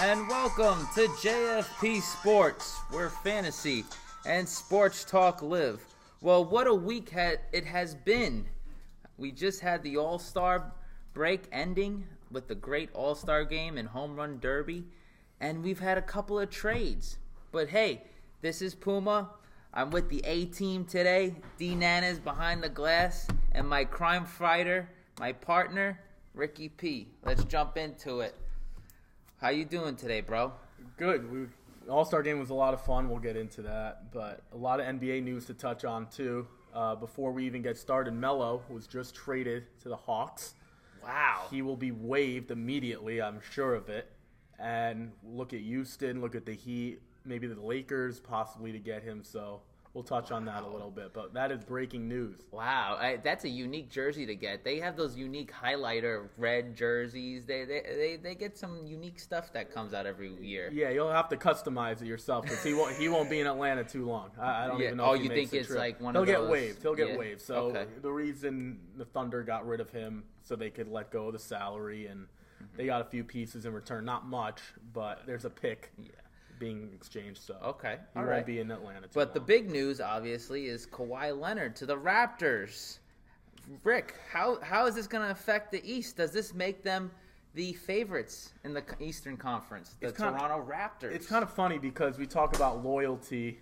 and welcome to JFPSports, where fantasy and sports talk live. Well, what a week it has been. We just had the All Star break ending with the great All Star game and home run derby, and we've had a couple of trades. But hey, this is Puma. I'm with the A team today. D Nana's behind the glass, and my crime fighter, my partner, Ricky P. Let's jump into it. How you doing today, bro? Good. All-Star game was a lot of fun. We'll get into that. But a lot of NBA news to touch on, too. Before we even get started, Melo was just traded to the Hawks. Wow. He will be waived immediately, I'm sure of it. And look at Houston, look at the Heat, maybe the Lakers possibly to get him. So we'll touch on that a little bit. But that is breaking news. Wow. That's a unique jersey to get. They have those unique highlighter red jerseys. They get some unique stuff that comes out every year. Yeah, you'll have to customize it yourself because he won't be in Atlanta too long. I don't even know if he makes the trip. It's like one He'll of those? He'll get waived. So okay. The reason the Thunder got rid of him so they could let go of the salary, and they got a few pieces in return. Not much, but there's a pick. Yeah. Being exchanged, so okay, he won't be in Atlanta too But long. the big news, obviously, is Kawhi Leonard to the Raptors. Rick, how is this going to affect the East? Does this make them the favorites in the Eastern Conference, the Toronto Raptors? It's kind of funny because we talk about loyalty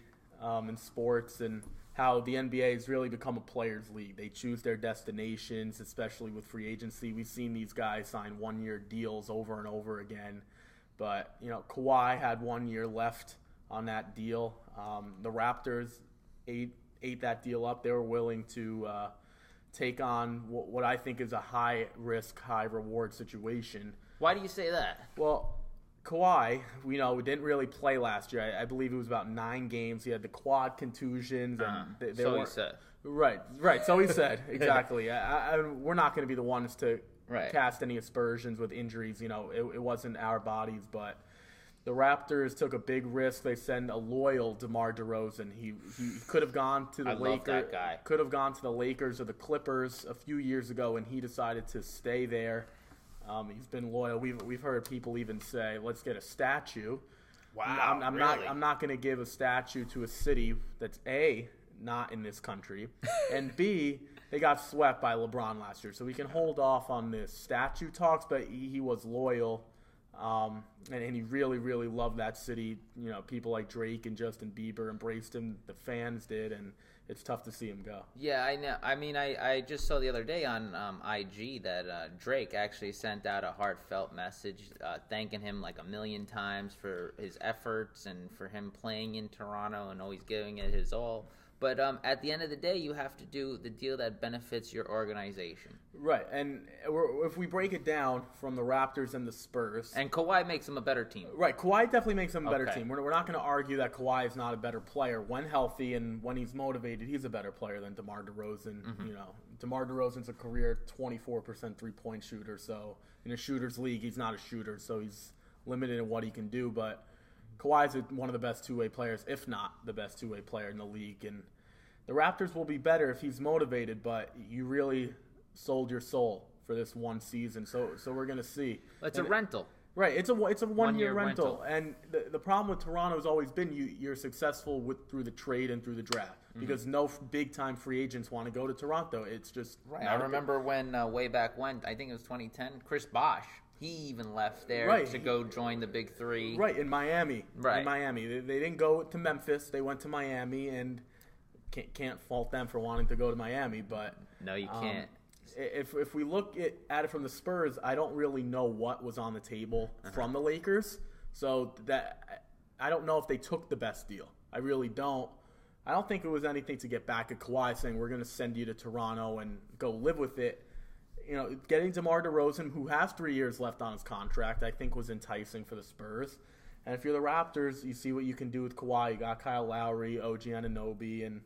in sports and how the NBA has really become a players' league. They choose their destinations, especially with free agency. We've seen these guys sign one-year deals over and over again. But, Kawhi had 1 year left on that deal. The Raptors ate that deal up. They were willing to take on what I think is a high-risk, high-reward situation. Why do you say that? Well, Kawhi, we didn't really play last year. I believe it was about 9 games. He had the quad contusions. And so he said. Right. So he said, exactly. We're not going to be the ones to cast any aspersions with injuries. It wasn't our bodies, but the Raptors took a big risk. They send a loyal DeMar DeRozan. He could have gone to the Lakers. Love that guy. Could have gone to the Lakers or the Clippers a few years ago, and he decided to stay there. He's been loyal. We've heard people even say, "Let's get a statue." Wow, I'm not going to give a statue to a city that's A, not in this country, and B, they got swept by LeBron last year. So we can hold off on this statue talks, but he was loyal, and he really, really loved that city. People like Drake and Justin Bieber embraced him. The fans did, and it's tough to see him go. Yeah, I know. I mean, I just saw the other day on IG that Drake actually sent out a heartfelt message thanking him like 1,000,000 times for his efforts and for him playing in Toronto and always giving it his all. But at the end of the day, you have to do the deal that benefits your organization. Right, and if we break it down from the Raptors and the Spurs... And Kawhi makes them a better team. Right, Kawhi definitely makes them a better team. We're not going to argue that Kawhi is not a better player. When healthy and when he's motivated, he's a better player than DeMar DeRozan. DeMar DeRozan's a career 24% three-point shooter, so in a shooter's league, he's not a shooter, so he's limited in what he can do, but... Kawhi's one of the best two-way players, if not the best two-way player in the league. And the Raptors will be better if he's motivated, but you really sold your soul for this one season. So we're going to see. It's a rental. Right. It's a one-year rental. And the problem with Toronto has always been you're successful through the trade and through the draft because no big-time free agents want to go to Toronto. It's just right. I remember when way back when, I think it was 2010, Chris Bosh. He even left there to go join the Big Three. Right, in Miami. Right. In Miami. They didn't go to Memphis. They went to Miami, and can't fault them for wanting to go to Miami. But no, you can't. If we look at it from the Spurs, I don't really know what was on the table from the Lakers. So that I don't know if they took the best deal. I really don't. I don't think it was anything to get back at Kawhi saying, we're going to send you to Toronto and go live with it. Getting DeMar DeRozan, who has 3 years left on his contract, I think was enticing for the Spurs. And if you're the Raptors, you see what you can do with Kawhi. You got Kyle Lowry, OG Anunoby, and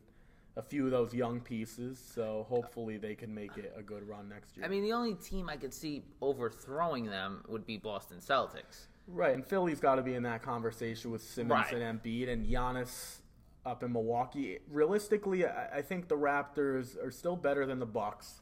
a few of those young pieces. So hopefully they can make it a good run next year. I mean, the only team I could see overthrowing them would be Boston Celtics. Right, and Philly's got to be in that conversation with Simmons and Embiid and Giannis up in Milwaukee. Realistically, I think the Raptors are still better than the Bucks.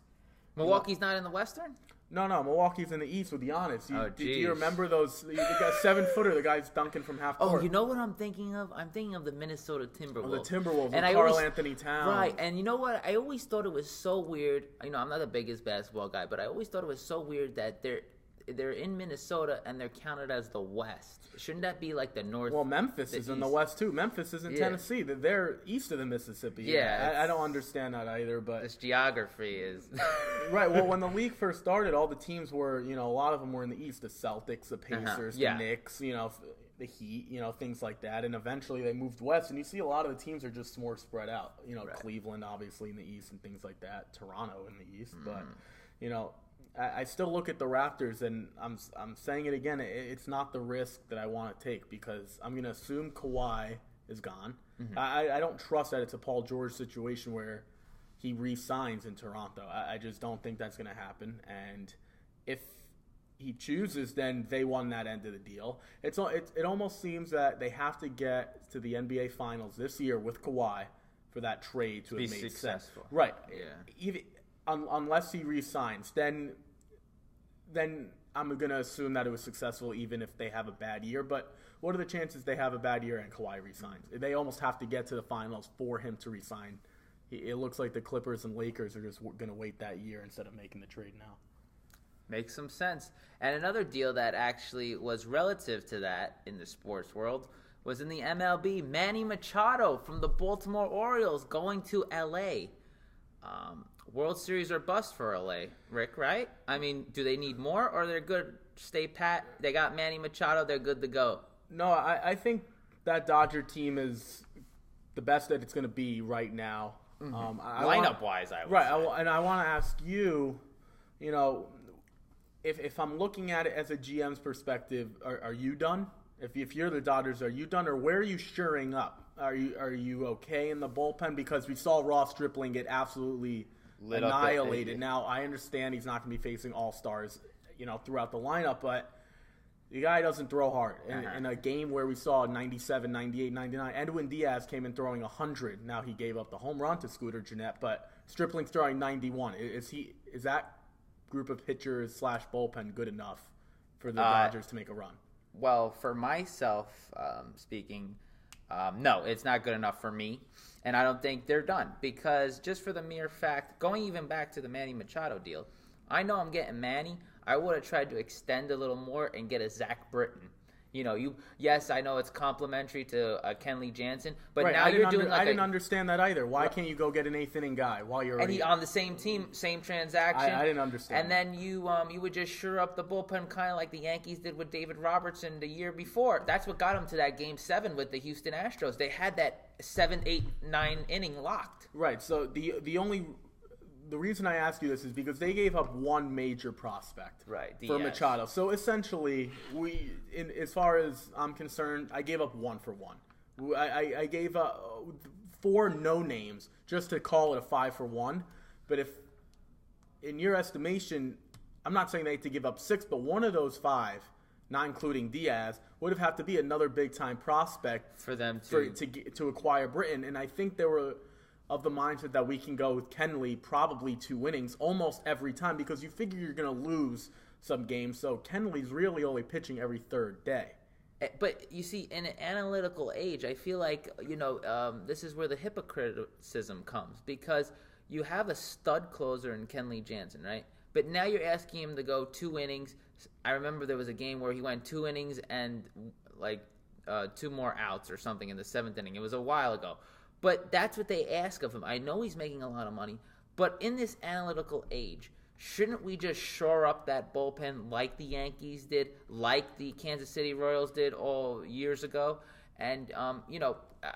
Milwaukee's not in the Western? No, Milwaukee's in the East with Giannis. Do you geez. remember those? You got 7-footer, the guy's dunking from half court. Oh, you know what I'm thinking of? I'm thinking of the Minnesota Timberwolves. The Timberwolves and with Karl Anthony Towns. Right, and you know what? I always thought it was so weird. I'm not the biggest basketball guy, but I always thought it was so weird that they're in Minnesota and they're counted as the West. Shouldn't that be like the North? Well, Memphis is in the West too. Memphis is in Tennessee. They're east of the Mississippi. Yeah, I don't understand that either. But this geography is right. Well, when the league first started, all the teams were, a lot of them were in the East. The Celtics, the Pacers, the Knicks, the Heat, things like that. And eventually they moved west, and you see a lot of the teams are just more spread out. Right. Cleveland obviously in the East and things like that. Toronto in the East, but I still look at the Raptors, and I'm saying it again. It's not the risk that I want to take because I'm going to assume Kawhi is gone. Mm-hmm. I don't trust that it's a Paul George situation where he re-signs in Toronto. I just don't think that's going to happen. And if he chooses, then they won that end of the deal. It almost seems that they have to get to the NBA Finals this year with Kawhi for that trade to have made successful. Sense. Right. Yeah. Unless he re-signs, then I'm going to assume that it was successful even if they have a bad year. But what are the chances they have a bad year and Kawhi re-signs? They almost have to get to the finals for him to re-sign. It looks like the Clippers and Lakers are just going to wait that year instead of making the trade now. Makes some sense. And another deal that actually was relative to that in the sports world was in the MLB. Manny Machado from the Baltimore Orioles going to L.A., World Series or bust for LA, Rick, right? I mean, do they need more or they're good? Stay pat. They got Manny Machado. They're good to go. No, I think that Dodger team is the best that it's going to be right now. Mm-hmm. Lineup-wise, I would say. And I want to ask you, if I'm looking at it as a GM's perspective, are you done? If you're the Dodgers, are you done? Or where are you shoring up? Are you okay in the bullpen? Because we saw Ross Stripling get absolutely annihilated. Now, I understand he's not going to be facing all-stars, throughout the lineup, but the guy doesn't throw hard. In a game where we saw 97, 98, 99, Edwin Diaz came in throwing 100. Now he gave up the home run to Scooter Gennett, but Stripling's throwing 91. Is that group of pitchers / bullpen good enough for the Dodgers to make a run? Well, for myself speaking, no, it's not good enough for me. And I don't think they're done because just for the mere fact, going even back to the Manny Machado deal, I know I'm getting Manny. I would have tried to extend a little more and get a Zach Britton. Yes, I know it's complimentary to Kenley Jansen, but now you're doing like I didn't understand that either. Why can't you go get an eighth-inning guy while you're and he on the same team, same transaction? I didn't understand. And then you would just shore up the bullpen kind of like the Yankees did with David Robertson the year before. That's what got them to that Game 7 with the Houston Astros. They had that 7, 8, 9 inning locked. Right. So the reason I ask you this is because they gave up one major prospect for Machado. So essentially, as far as I'm concerned, I gave up 1 for 1. I gave up 4 no names just to call it a 5 for 1. But if, in your estimation, I'm not saying they had to give up 6, but one of those 5, not including Diaz, would have had to be another big time prospect for them to acquire Britton. And I think there were of the mindset that we can go with Kenley probably 2 innings almost every time because you figure you're going to lose some games. So Kenley's really only pitching every 3rd day. But you see, in an analytical age, I feel like, this is where the hypocriticism comes because you have a stud closer in Kenley Jansen, right? But now you're asking him to go 2 innings. I remember there was a game where he went 2 innings and 2 more outs or something in the 7th inning. It was a while ago. But that's what they ask of him. I know he's making a lot of money, but in this analytical age, shouldn't we just shore up that bullpen like the Yankees did, like the Kansas City Royals did all years ago? And,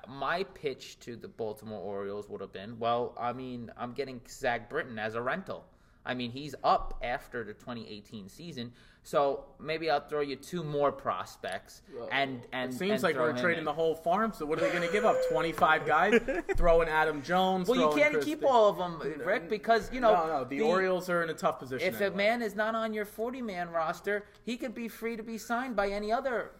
my pitch to the Baltimore Orioles would have been, I'm getting Zach Britton as a rental. I mean, he's up after the 2018 season, so maybe I'll throw you 2 more prospects. And it seems like we're trading the whole farm. So what are they going to give up? 25 guys? Throwing Adam Jones? Well, you can't keep all of them, Rick, because No, the Orioles are in a tough position. If a man is not on your 40-man roster, he could be free to be signed by any other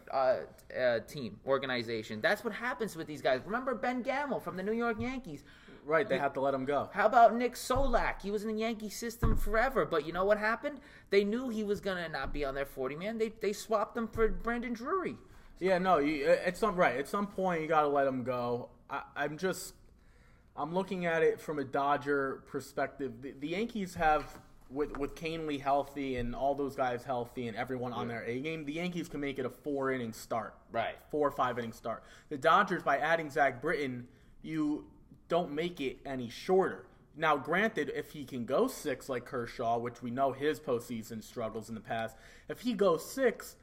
organization. That's what happens with these guys. Remember Ben Gamel from the New York Yankees? Right, they had to let him go. How about Nick Solak? He was in the Yankee system forever, but you know what happened? They knew he was going to not be on their 40-man. They swapped him for Brandon Drury. Yeah, no, at some point you got to let him go. I'm looking at it from a Dodger perspective. The Yankees have, with Canely healthy and all those guys healthy and everyone on their A game, the Yankees can make it a 4-inning start. Right. 4 or 5-inning start. The Dodgers, by adding Zach Britton, you don't make it any shorter. Now, granted, if he can go 6 like Kershaw, which we know his postseason struggles in the past, if he goes 6,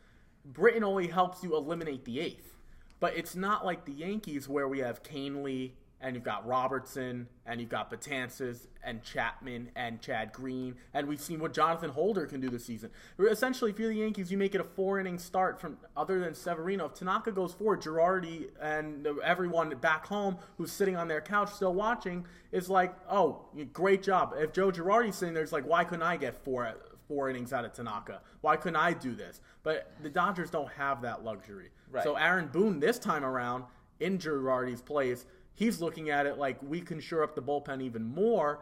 Britton only helps you eliminate the 8th. But it's not like the Yankees where we have Canely, and you've got Robertson, and you've got Betances, and Chapman, and Chad Green, and we've seen what Jonathan Holder can do this season. Essentially, if you're the Yankees, you make it a 4-inning start from other than Severino. If Tanaka goes forward, Girardi and everyone back home who's sitting on their couch still watching is like, oh, great job. If Joe Girardi's sitting there, it's like, why couldn't I get 4 innings out of Tanaka? Why couldn't I do this? But the Dodgers don't have that luxury. Right. So Aaron Boone this time around in Girardi's place, he's looking at it like we can shore up the bullpen even more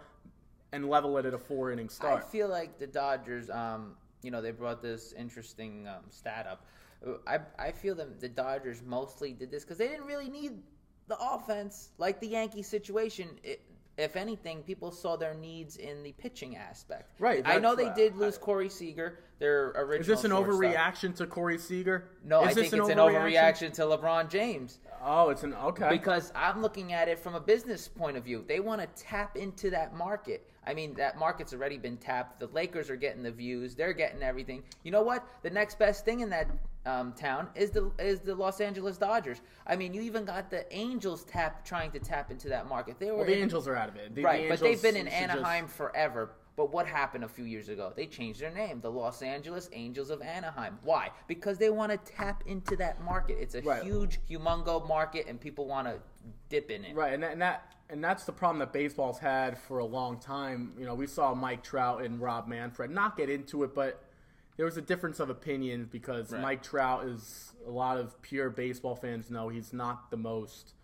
and level it at a 4-inning start. I feel like the Dodgers, they brought this interesting stat up. I feel that the Dodgers mostly did this because they didn't really need the offense like the Yankees situation. If anything, people saw their needs in the pitching aspect. Right. I know they did lose Corey Seager, their original. Is this an overreaction to Corey Seager? No, I think it's an overreaction to LeBron James. Oh, okay. Because I'm looking at it from a business point of view. They want to tap into that market. I mean, that market's already been tapped. The Lakers are getting the views. They're getting everything. You know what? The next best thing in that town is the Los Angeles Dodgers. I mean, you even got the Angels trying to tap into that market. The Angels are out of it. But they've been in Anaheim forever. But what happened a few years ago? They changed their name, the Los Angeles Angels of Anaheim. Why? Because they want to tap into that market. It's a huge, humongo market, and people want to dip in it. Right, and that's the problem that baseball's had for a long time. You know, we saw Mike Trout and Rob Manfred not get into it, but there was a difference of opinion because Mike Trout is, a lot of pure baseball fans know, he's not the most,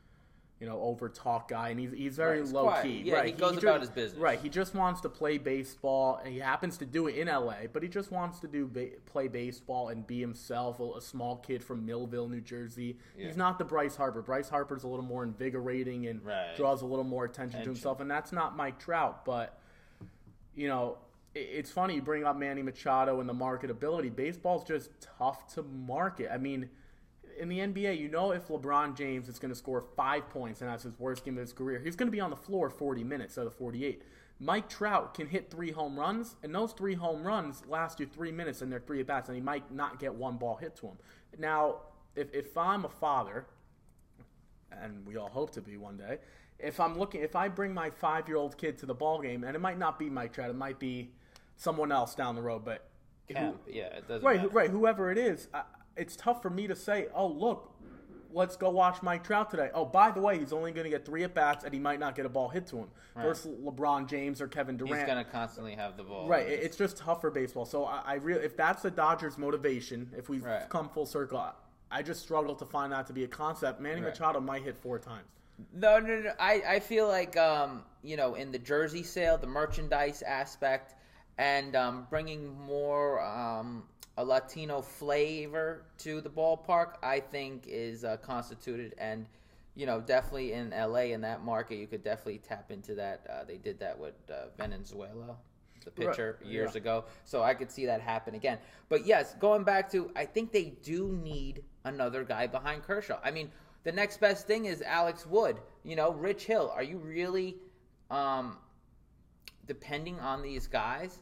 over talk guy, and he's very low key. Yeah, he goes about his business. Right, he just wants to play baseball, and he happens to do it in LA, but he just wants to play baseball and be himself, a small kid from Millville, New Jersey. Yeah. He's not the Bryce Harper. Bryce Harper's a little more invigorating and draws a little more attention to himself, and that's not Mike Trout. But it's funny you bring up Manny Machado and the marketability. Baseball's just tough to market. I mean, in the NBA, if LeBron James is going to score 5 points and that's his worst game of his career, he's going to be on the floor 40 minutes out of 48. Mike Trout can hit 3 home runs, and those 3 home runs last you 3 minutes and they're 3 at-bats, and he might not get one ball hit to him. Now, if I'm a father, and we all hope to be one day, if I bring my 5-year-old kid to the ball game, and it might not be Mike Trout, it might be someone else down the road, but it doesn't matter. Right, whoever it is, it's tough for me to say, oh, look, let's go watch Mike Trout today. Oh, by the way, he's only going to get 3 at-bats, and he might not get a ball hit to him. Right. Versus LeBron James or Kevin Durant. He's going to constantly have the ball. Right, it's just tough for baseball. So I really, if that's the Dodgers' motivation, if we've come full circle, I just struggle to find that to be a concept. Manny Machado might hit 4 times. No. I feel like, in the jersey sale, the merchandise aspect, and bringing more a Latino flavor to the ballpark, I think is constituted. And, definitely in LA, in that market, you could definitely tap into that. They did that with Venezuela, the pitcher, years ago. So I could see that happen again. But, yes, going back to, I think they do need another guy behind Kershaw. I mean, the next best thing is Alex Wood. Rich Hill. Are you really depending on these guys?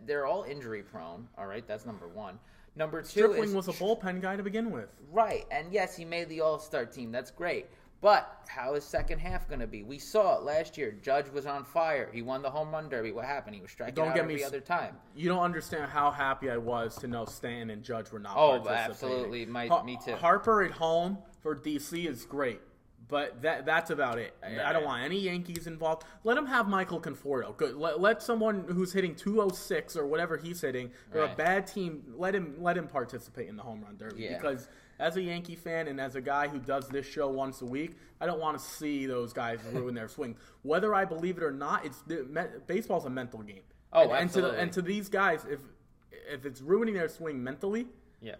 They're all injury prone. All right, that's number one. Number two, Stripling was a bullpen guy to begin with. Right, and yes, he made the All-Star team. That's great. But how is second half going to be? We saw it last year. Judge was on fire. He won the home run derby. What happened? He was striking out every other time. You don't understand how happy I was to know Stanton and Judge were not participating. Absolutely. Me too. Harper at home for D.C. is great. But that's about it. Right. I don't want any Yankees involved. Let him have Michael Conforto. Good. Let someone who's hitting 206 or whatever he's hitting, or a bad team, let him participate in the home run derby. Yeah. Because as a Yankee fan and as a guy who does this show once a week, I don't want to see those guys ruin their swing. Whether I believe it or not, baseball's a mental game. Oh, absolutely. And to these guys, if it's ruining their swing mentally,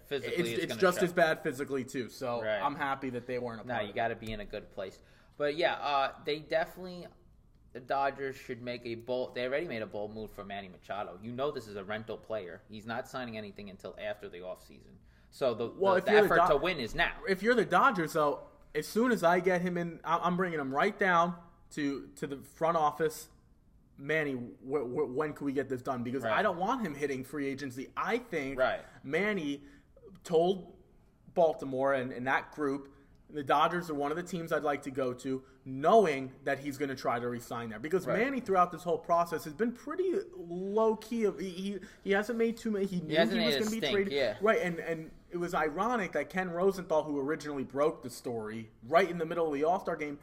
physically it's just as bad physically too. So I'm happy that they weren't a part of it. You got to be in a good place. But they definitely, the Dodgers should make a bold. They already made a bold move for Manny Machado. This is a rental player. He's not signing anything until after the offseason. So the effort to win is now. If you're the Dodgers, though, as soon as I get him in, I'm bringing him right down to the front office. Manny, when can we get this done? Because I don't want him hitting free agency. I think Manny told Baltimore and that group, the Dodgers are one of the teams I'd like to go to, knowing that he's going to try to re-sign there. Because Manny, throughout this whole process, has been pretty low-key. He hasn't made too many. He knew he was going to be traded. Yeah. Right, and it was ironic that Ken Rosenthal, who originally broke the story, right in the middle of the All Star game,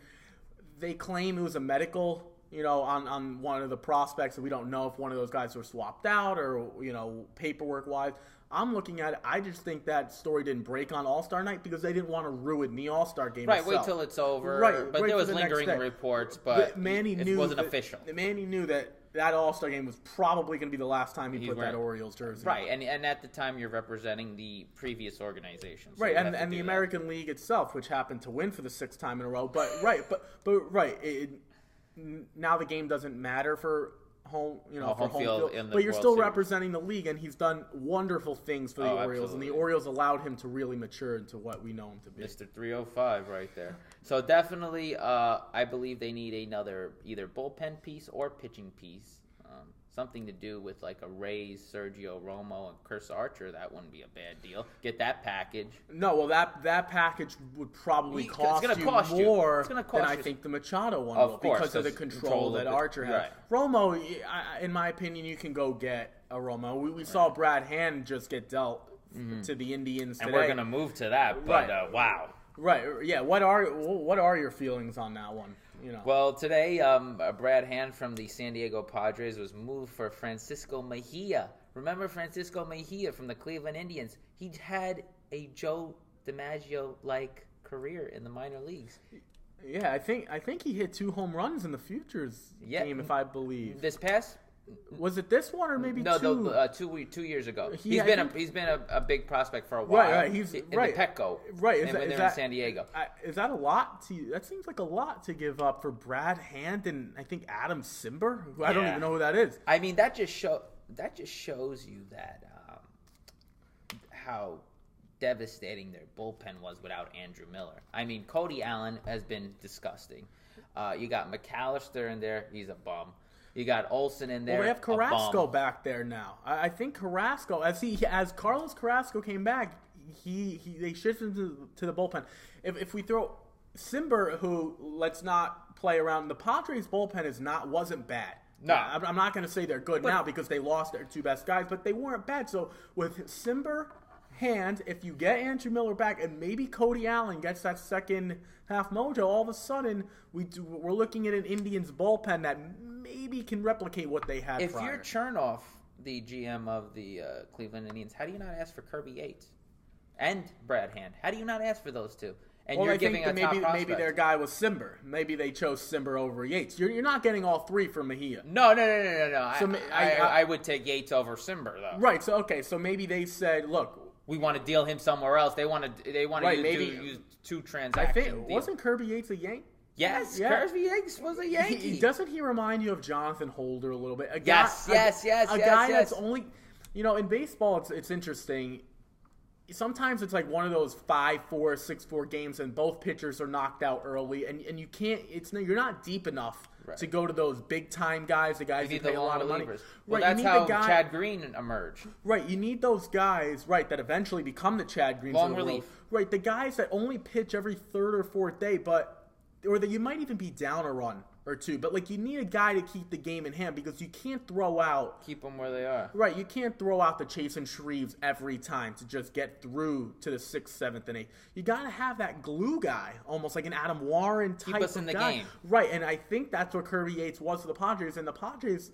they claim it was a medical, on one of the prospects, and we don't know if one of those guys were swapped out or, paperwork-wise. I'm looking at it. I just think that story didn't break on All-Star night because they didn't want to ruin the All-Star game itself. Wait till it's over. Right. But there was lingering reports, but it wasn't official. Manny knew that All-Star game was probably going to be the last time he put that Orioles jersey. Right, and at the time you're representing the previous organization. So right, and the American League itself, which happened to win for the 6th time in a row. But now the game doesn't matter for home field, but you're still representing the league, and he's done wonderful things for the Orioles, absolutely. And the Orioles allowed him to really mature into what we know him to be. Mr. 305 right there. So definitely, I believe they need another either bullpen piece or pitching piece. Something to do with like a Rays, Sergio Romo, and Chris Archer. That wouldn't be a bad deal. Get that package. No, well, that package would probably cost you more than I think the Machado one will, because of the control that Archer has. Right. Romo, in my opinion, you can go get a Romo. We saw Brad Hand just get dealt to the Indians today. And we're going to move to that, but wow. Right, yeah. What are your feelings on that one? Well, today, Brad Hand from the San Diego Padres was moved for Francisco Mejia. Remember Francisco Mejia from the Cleveland Indians? He had a Joe DiMaggio-like career in the minor leagues. Yeah, I think he hit 2 home runs in the Futures game, if I believe. This past. Was it this one or maybe two? No, 2 years ago. He's been a big prospect for a while. Right. He's in the Petco. Right. They're in San Diego. Is that a lot? That seems like a lot to give up for Brad Hand and I think Adam Simber, who I don't even know who that is. I mean, that just shows you that how devastating their bullpen was without Andrew Miller. I mean, Cody Allen has been disgusting. You got McAllister in there. He's a bum. You got Olsen in there. Well, they have Carrasco back there now. I think Carrasco, as Carlos Carrasco came back, they shifted him to the bullpen. If we throw Simber, who let's not play around, the Padres bullpen wasn't bad. No, I'm not going to say they're good now because they lost their 2 best guys, but they weren't bad. So with Simber, Hand, if you get Andrew Miller back and maybe Cody Allen gets that second half mojo, all of a sudden we're looking at an Indians bullpen that maybe can replicate what they had prior. If you're Chernoff, the GM of the Cleveland Indians, how do you not ask for Kirby Yates and Brad Hand? How do you not ask for those two? And you're giving a top prospect. Maybe their guy was Simber. Maybe they chose Simber over Yates. You're not getting all 3 from Mejia. No. So I would take Yates over Simber though. Right. So maybe they said, look, we want to deal him somewhere else. They want to use 2 transactions. Wasn't Kirby Yates a Yank? Yes, Kirby Yates was a Yankee. Doesn't he remind you of Jonathan Holder a little bit? Yes. A guy that's only, in baseball, it's interesting. Sometimes it's like one of those 5-4, 6-4 games, and both pitchers are knocked out early, and you can't. You're not deep enough to go to those big time guys, the guys who pay a lot of money. Well, that's how Chad Green emerged. Right, you need those guys, that eventually become the Chad Greens. Long relief. Right, the guys that only pitch every 3rd or 4th day, or that you might even be down a run or 2, but you need a guy to keep the game in hand because you can't keep them where they are. Right, you can't throw out the Chasen Shreves every time to just get through to the 6th, 7th, and 8th. You got to have that glue guy, almost like an Adam Warren type of guy. Keep us in the game. Right, and I think that's what Kirby Yates was to the Padres, and the Padres,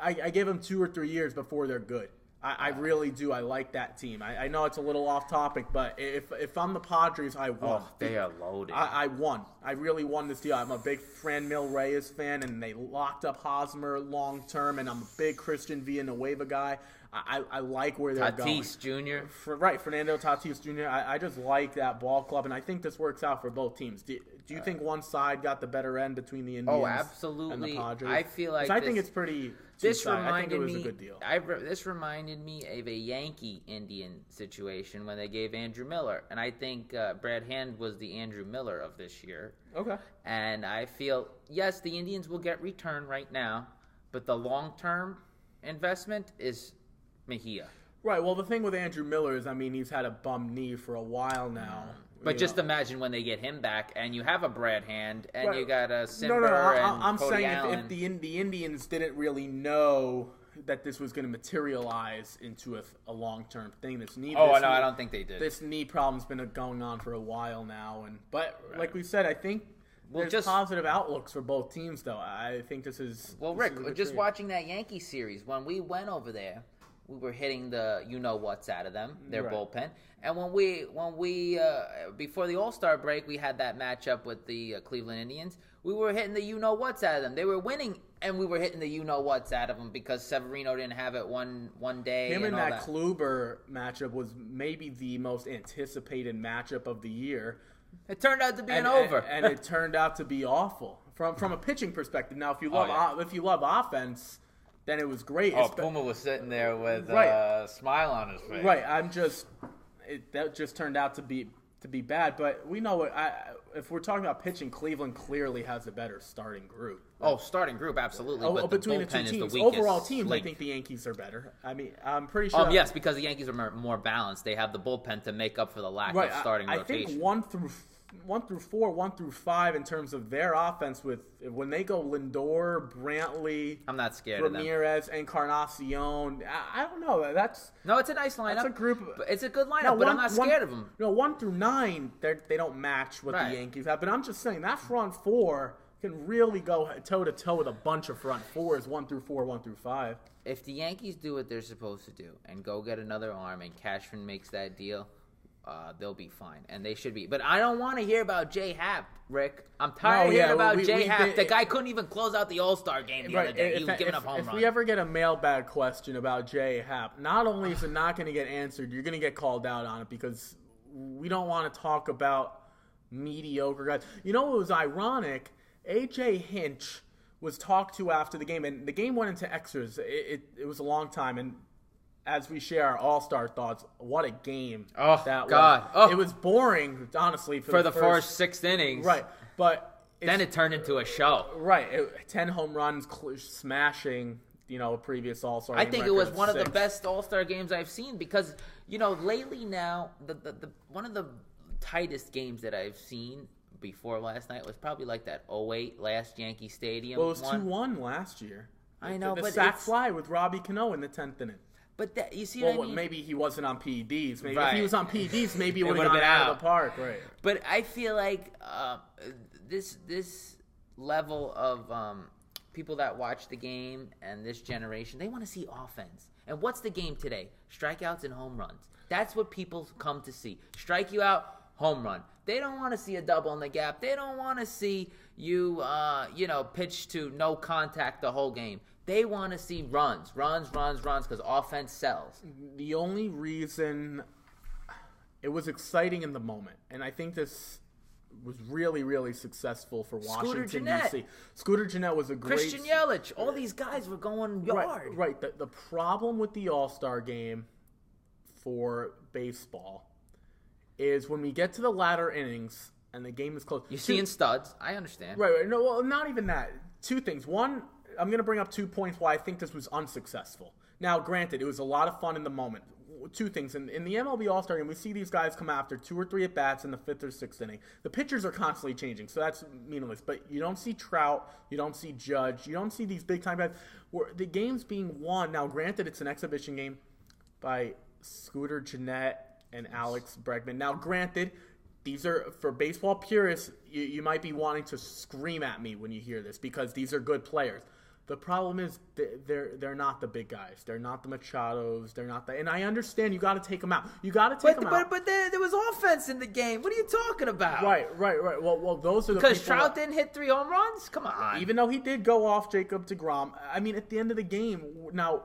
I give them 2 or 3 years before they're good. I really do. I like that team. I know it's a little off topic, but if I'm the Padres, I won. Oh, they are loaded. I won. I really won this deal. I'm a big Franmil Reyes fan, and they locked up Hosmer long term, and I'm a big Christian Villanueva guy. I like where they're going. Tatis Jr. Fernando Tatis Jr. I just like that ball club, and I think this works out for both teams. Do you think one side got the better end between the Indians absolutely. and the Padres? I feel like I think it's pretty. This I think it was a good deal. This reminded me of a Yankee-Indian situation when they gave Andrew Miller. And I think Brad Hand was the Andrew Miller of this year. Okay. And I feel, yes, the Indians will get return right now, but the long-term investment is Mejia. Right. Well, the thing with Andrew Miller is, he's had a bum knee for a while now. But just imagine when they get him back, and you have a Brad Hand, and you got a Simber and I'm Cody saying Allen. if the Indians didn't really know that this was going to materialize into a long-term thing, I don't think they did. This knee problem's been going on for a while now, but like we said, I think there's positive outlooks for both teams, though. I think this is Rick, just watching that Yankee series, when we went over there, we were hitting the you-know-whats out of them, their bullpen. And when we before the All Star break, we had that matchup with the Cleveland Indians. We were hitting the you-know-whats out of them. They were winning, and we were hitting the you-know-whats out of them because Severino didn't have it one day. Him and that Kluber matchup was maybe the most anticipated matchup of the year. It turned out to be an over, and it turned out to be awful from a pitching perspective. Now, if you love offense, then it was great. Puma was sitting there with a smile on his face. Right. That just turned out to be bad. But we know if we're talking about pitching, Cleveland clearly has a better starting group. Starting group, absolutely. But between the two teams, overall teams, I think the Yankees are better. I'm pretty sure. Yes, because the Yankees are more balanced. They have the bullpen to make up for the lack of starting rotation. I think 1 through 4, 1 through 5 in terms of their offense when they go Lindor, Brantley, I'm not scared Ramirez, of them. Encarnacion. I don't know. It's a nice lineup. That's a group. It's a good lineup, but I'm not scared of them. 1 through 9, they don't match what the Yankees have. But I'm just saying that front four can really go toe to toe with a bunch of front fours, 1 through 4, 1 through 5. If the Yankees do what they're supposed to do and go get another arm, and Cashman makes that deal, they'll be fine, and they should be. But I don't want to hear about J Happ, Rick. I'm tired of hearing about J Happ. The guy couldn't even close out the All Star game the other day. He was giving up home runs. If we ever get a mailbag question about J Happ, not only is it not going to get answered, you're going to get called out on it because we don't want to talk about mediocre guys. You know what was ironic? A.J. Hinch was talked to after the game, and the game went into extras. It was a long time, and as we share our All-Star thoughts, what a game that was. It was boring, honestly, for the first 6 innings. Right, but then it turned into a show. Right, 10 home runs, smashing, a previous All-Star game. I think it was one of the best All-Star games I've seen because, lately now, the one of the tightest games that I've seen before last night was probably like that 08 last Yankee Stadium. Well, it was 2-1 last year. I know, the sac fly with Robbie Cano in the 10th inning. But you see what I mean? Maybe he wasn't on PEDs. Maybe if he was on PEDs, maybe it would have gone out of the park. Right. But I feel like this level of people that watch the game and this generation, they want to see offense. And what's the game today? Strikeouts and home runs. That's what people come to see. Strike you out, home run. They don't want to see a double in the gap. They don't want to see you, pitch to no contact the whole game. They want to see runs, because offense sells. The only reason it was exciting in the moment, and I think this was really, really successful for Washington, D.C. Scooter Gennett was a great... Christian Yelich. All these guys were going yard. Right. The problem with the All-Star game for baseball is when we get to the latter innings and the game is close... You're seeing studs. I understand. Right. No, well, not even that. 2 things. One... I'm going to bring up 2 points why I think this was unsuccessful. Now, granted, it was a lot of fun in the moment. 2 things. In the MLB All Star game, we see these guys come after 2 or 3 at-bats in the 5th or 6th inning. The pitchers are constantly changing, so that's meaningless. But you don't see Trout. You don't see Judge. You don't see these big-time guys. The game's being won. Now, granted, it's an exhibition game by Scooter Gennett and Alex Bregman. Now, granted, these are, for baseball purists, you might be wanting to scream at me when you hear this because these are good players. The problem is they're not the big guys. They're not the Machados. They're not the. And I understand you got to take them out. You got to take them out. But there was offense in the game. What are you talking about? Right. Well, those are the because Trout didn't hit 3 home runs. Come on. Even though he did go off Jacob deGrom, I mean, at the end of the game, now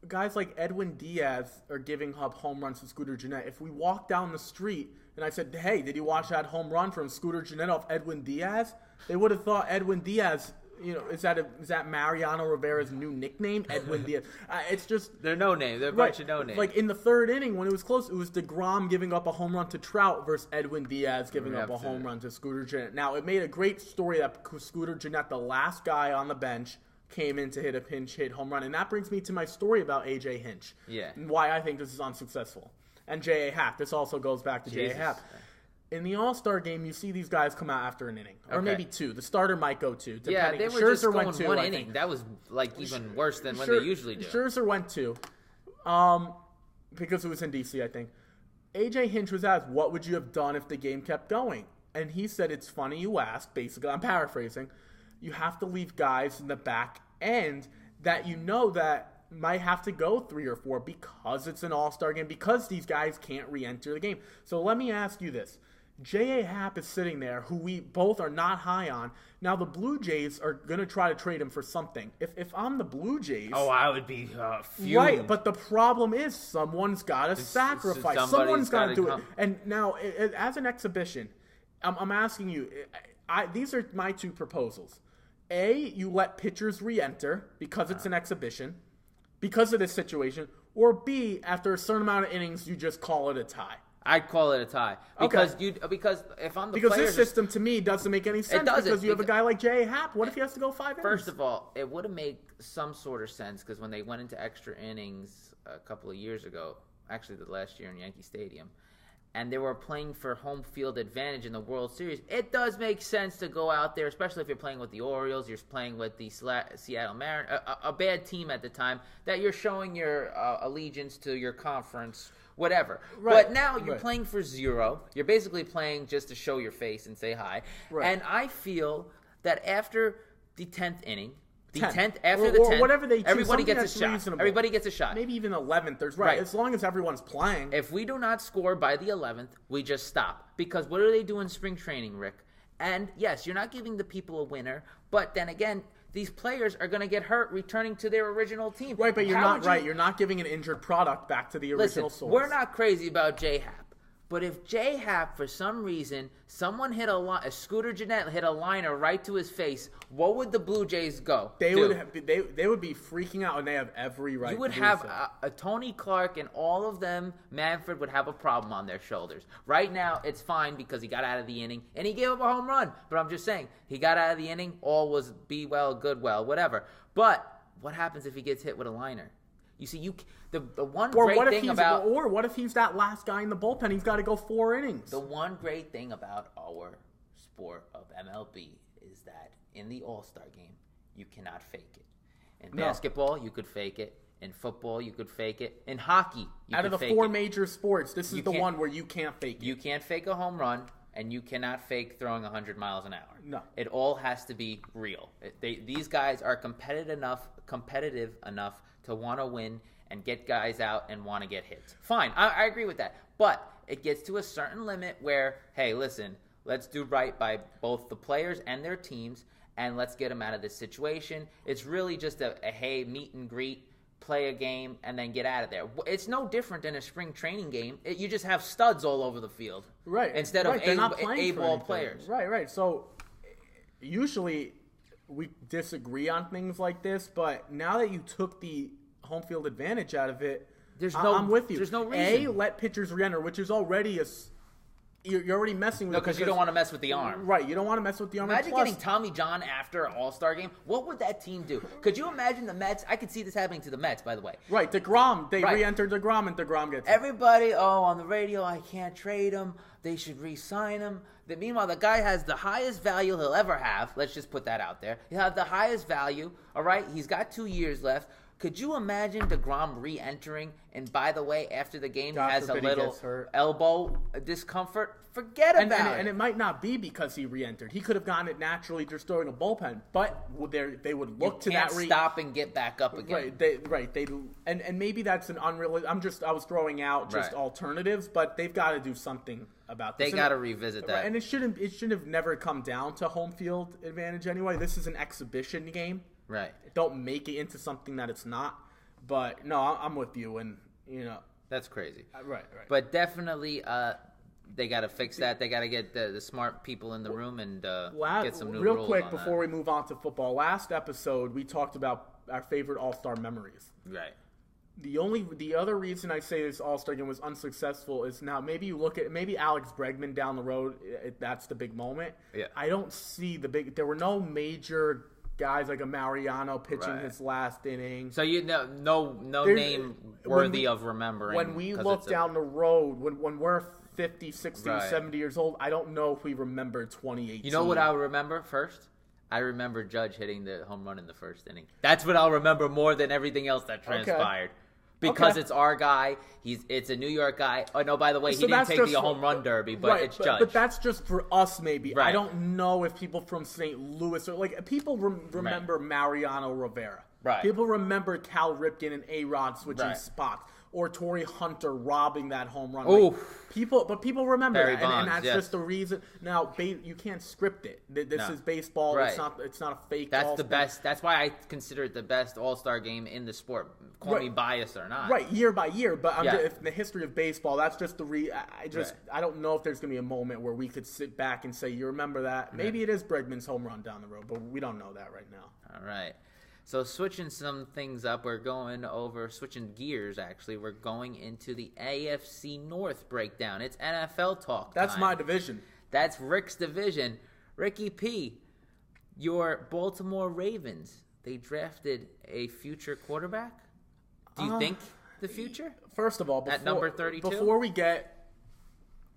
guys like Edwin Diaz are giving up home runs to Scooter Gennett. If we walk down the street and I said, "Hey, did you watch that home run from Scooter Gennett off Edwin Diaz?" They would have thought Edwin Diaz. Is that Mariano Rivera's new nickname, Edwin Diaz? It's just they're no name. They're a bunch of no names. Like in the third inning when it was close, it was deGrom giving up a home run to Trout versus Edwin Diaz giving up a home run to Scooter Gennett. Now it made a great story that Scooter Gennett, the last guy on the bench, came in to hit a pinch hit home run, and that brings me to my story about AJ Hinch. Yeah, and why I think this is unsuccessful. And J.A. Happ. This also goes back to J.A. Happ. In the All-Star game, you see these guys come out after an inning. Or maybe 2. The starter might go 2. Yeah, they were just going 1 inning. That was even worse than when they usually do. Scherzer went 2. Because it was in D.C., I think. A.J. Hinch was asked, what would you have done if the game kept going? And he said, it's funny you ask, basically. I'm paraphrasing. You have to leave guys in the back end that you know that might have to go 3 or 4 because it's an All-Star game, because these guys can't re-enter the game. So let me ask you this. J.A. Happ is sitting there, who we both are not high on. Now, the Blue Jays are going to try to trade him for something. If I'm the Blue Jays... Oh, I would be fumed. Right, but the problem is someone's got to sacrifice. Someone's got to do it. And now, as an exhibition, I'm asking you, these are my 2 proposals. A, you let pitchers re-enter because it's an exhibition, because of this situation. Or B, after a certain amount of innings, you just call it a tie. I'd call it a tie because if I'm the because players, this system to me doesn't make any sense because you have a guy like J.A. Happ. What if he has to go 5 innings? First of all, it would have made some sort of sense because when they went into extra innings a couple of years ago, actually the last year in Yankee Stadium, and they were playing for home field advantage in the World Series, it does make sense to go out there, especially if you're playing with the Orioles, you're playing with the Seattle Mariners, a bad team at the time, that you're showing your allegiance to your conference. Whatever. Right. But now you're playing for 0. You're basically playing just to show your face and say hi. Right. And I feel that after the 10th inning, whatever they choose, everybody gets a shot. Reasonable. Everybody gets a shot. Maybe even 11th. Right. As long as everyone's playing. If we do not score by the 11th, we just stop. Because what do they do in spring training, Rick? And yes, you're not giving the people a winner, but then again, these players are going to get hurt returning to their original team. Right, but you're not right. You're not giving an injured product back to the original source. We're not crazy about J. Happ. But if J. Happ, for some reason, someone hit a Scooter Gennett hit a liner right to his face, what would the Blue Jays go? They would be freaking out, and they have every right. You would have a Tony Clark and all of them. Manfred would have a problem on their shoulders. Right now, it's fine because he got out of the inning and he gave up a home run. But I'm just saying, he got out of the inning. All was be well, good well, whatever. But what happens if he gets hit with a liner? You see, the one great thing about... Or what if he's that last guy in the bullpen? He's got to go 4 innings. The one great thing about our sport of MLB is that in the All Star game, you cannot fake it. In basketball, you could fake it. In football, you could fake it. In hockey, you could fake it. Out of the 4 major sports, this is the one where you can't fake it. You can't fake a home run, and you cannot fake throwing 100 miles an hour. No. It all has to be real. These guys are competitive enough to want to win and get guys out and want to get hits. Fine, I agree with that. But it gets to a certain limit where, hey, listen, let's do right by both the players and their teams, and let's get them out of this situation. It's really just a hey, meet and greet, play a game, and then get out of there. It's no different than a spring training game. You just have studs all over the field. Right. Instead of A-ball players. Right. So usually we disagree on things like this, but now that you took the home field advantage out of it, I'm with you. There's no reason. Let pitchers re-enter, which is already you're already messing with it. No, because you don't want to mess with the arm. Right, you don't want to mess with the arm. Imagine getting Tommy John after an All-Star game. What would that team do? Could you imagine the Mets? I could see this happening to the Mets, by the way. Right, DeGrom. They re-entered DeGrom, and DeGrom gets everybody, on the radio, I can't trade him. They should re-sign him. Meanwhile, the guy has the highest value he'll ever have. Let's just put that out there. He'll have the highest value, all right? He's got 2 years left. Could you imagine DeGrom re-entering? And by the way, after the game, God he has a forbid he little gets hurt. elbow discomfort. Forget about it. And it might not be because he re-entered. He could have gotten it naturally just throwing a bullpen. But they would look to that. Stop and get back up again. Right. And maybe that's an unrealistic. I was throwing out just alternatives, but they've got to do something about this. They got to revisit that. Right, and it should have never come down to home field advantage anyway. This is an exhibition game. Right. Don't make it into something that it's not. But no, I'm with you, and that's crazy. Right. But definitely, they got to fix that. They got to get the smart people in the room and get some new rules. Real quick before we move on to football, last episode we talked about our favorite All-Star memories. Right. The other reason I say this All-Star game was unsuccessful is now maybe you look at Alex Bregman down the road. That's the big moment. Yeah. I don't see there were no major guys like a Mariano pitching his last inning. So no name worthy of remembering. When we look down the road, when we're 50, 60, 70 years old, I don't know if we remember 2018. You know what I remember first? I remember Judge hitting the home run in the first inning. That's what I'll remember more than everything else that transpired. Because it's our guy. It's a New York guy. Oh, no, by the way, he didn't take the home run derby, but it's Judge. But that's just for us, maybe. Right. I don't know if people from St. Louis or people remember Mariano Rivera. Right. People remember Cal Ripken and A-Rod switching spots. Or Torrey Hunter robbing that home run. People remember Barry that, Bonds, and that's just the reason. Now, you can't script it. This is baseball. Right. It's not a fake. That's the best. That's why I consider it the best All-Star game in the sport. Call me biased or not. Right, year by year. But if in the history of baseball, that's just the I don't know if there's gonna be a moment where we could sit back and say, you remember that? Maybe it is Bregman's home run down the road, but we don't know that right now. All right. So switching some things up, switching gears actually, we're going into the AFC North breakdown. It's NFL talk That's time. My division. That's Rick's division. Ricky P, your Baltimore Ravens, they drafted a future quarterback? Do you think the future? First of all, at number 32? Before we get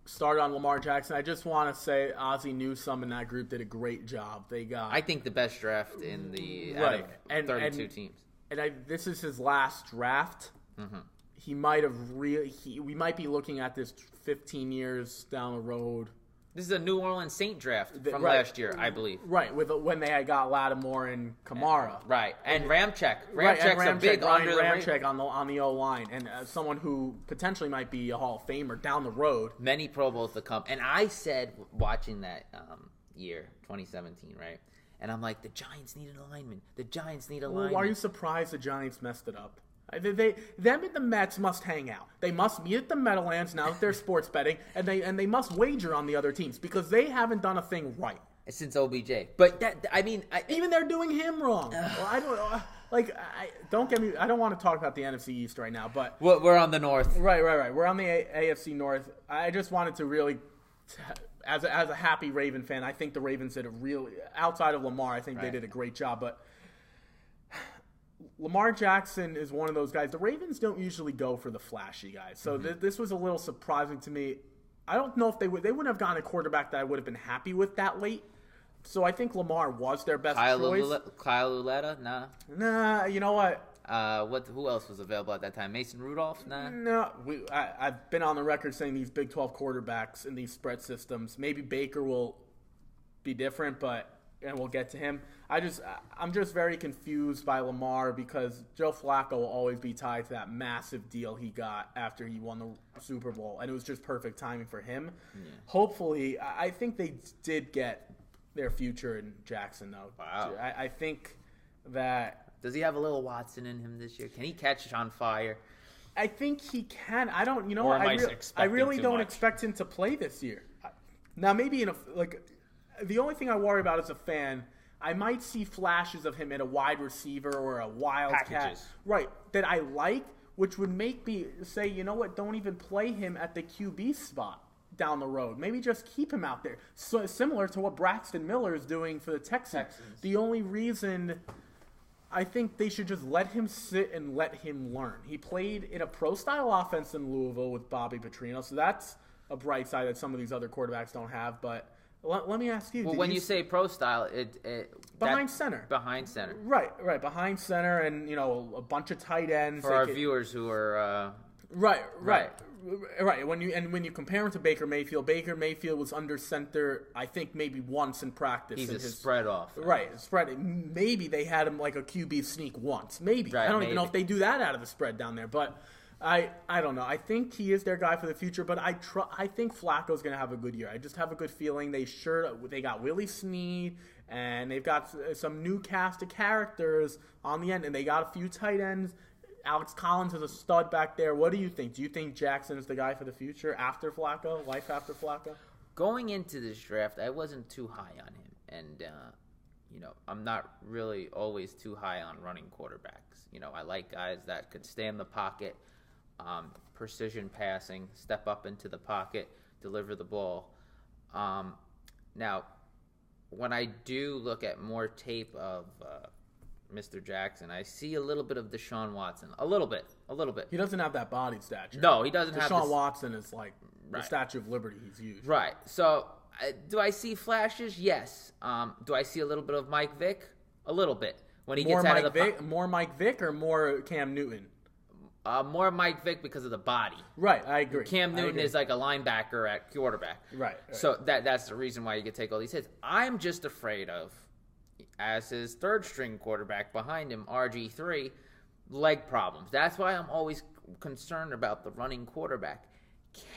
started on Lamar Jackson, I just want to say Ozzie Newsome and that group did a great job. They got, I think, the best draft in the out of 32 teams. And this is his last draft. Mm-hmm. He might have we might be looking at this 15 years down the road. This is a New Orleans Saint draft from last year, I believe. Right, when they had got Lattimore and Kamara. And Ramczyk. Ramczyk's a big under the Ramczyk on the O-line, and someone who potentially might be a Hall of Famer down the road. Many Pro Bowls to come. And I said, watching that year, 2017, right? And I'm like, the Giants need an alignment. The Giants need alignment. Well, why are you surprised the Giants messed it up? Them and the Mets must hang out. They must meet at the Meadowlands now that they're sports betting, and they must wager on the other teams because they haven't done a thing right since OBJ. But even they're doing him wrong. Well, don't get me. I don't want to talk about the NFC East right now, but we're on the North. Right. We're on the AFC North. I just wanted to really. As a happy Raven fan, I think the Ravens did a really outside of Lamar. I think they did a great job, but. Lamar Jackson is one of those guys. The Ravens don't usually go for the flashy guys. So this was a little surprising to me. I don't know if they wouldn't have gotten a quarterback that I would have been happy with that late. So I think Lamar was their best choice. Kyle Uletta? Nah, you know what? Who else was available at that time? Mason Rudolph? Nah. No, I've been on the record saying these Big 12 quarterbacks in these spread systems. Maybe Baker will be different, and we'll get to him. I'm just very confused by Lamar because Joe Flacco will always be tied to that massive deal he got after he won the Super Bowl, and it was just perfect timing for him. Yeah. Hopefully, I think they did get their future in Jackson, though. Wow. I think that... Does he have a little Watson in him this year? Can he catch on fire? I think he can. I don't... You know what? I really don't expect him to play this year. Now, maybe the only thing I worry about as a fan, I might see flashes of him at a wide receiver or a wildcat, right? That I like, which would make me say, you know what? Don't even play him at the QB spot down the road. Maybe just keep him out there. So similar to what Braxton Miller is doing for the Texans. The only reason I think they should just let him sit and let him learn. He played in a pro-style offense in Louisville with Bobby Petrino, so that's a bright side that some of these other quarterbacks don't have, but Let me ask you. Well, when you say pro style, behind center. Behind center. Right, behind center, and a bunch of tight ends. For our viewers who are. Right. When you compare him to Baker Mayfield was under center, I think maybe once in practice. He's a spread off. Right, spread. Maybe they had him like a QB sneak once. Maybe. Right, I don't even know if they do that out of the spread down there, but. I don't know. I think he is their guy for the future, but I think Flacco's going to have a good year. I just have a good feeling they got Willie Snead, and they've got some new cast of characters on the end, and they got a few tight ends. Alex Collins is a stud back there. What do you think? Do you think Jackson is the guy for the future after Flacco, life after Flacco? Going into this draft, I wasn't too high on him, and I'm not really always too high on running quarterbacks. I like guys that could stay in the pocket. Precision passing, step up into the pocket, deliver the ball. Now, when I do look at more tape of Mr. Jackson, I see a little bit of Deshaun Watson. A little bit. He doesn't have that body stature. No, he doesn't have Deshaun Watson is like the Statue of Liberty he's used. Right. So, do I see flashes? Yes. Do I see a little bit of Mike Vick? A little bit. When he gets out of the more Mike Vick or more Cam Newton? More Mike Vick because of the body. Right, I agree. Cam Newton is like a linebacker at quarterback. Right. So that's the reason why you could take all these hits. I'm just afraid of, as his third-string quarterback behind him, RG3, leg problems. That's why I'm always concerned about the running quarterback.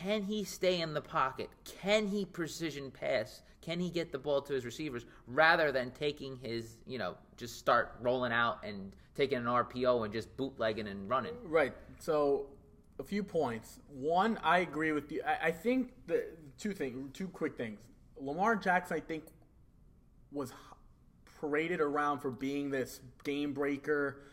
Can he stay in the pocket? Can he precision pass? Can he get the ball to his receivers rather than taking his, just start rolling out and taking an RPO and just bootlegging and running? Right. So, a few points. One, I agree with you. I think two quick things. Lamar Jackson, I think, was paraded around for being this game breaker.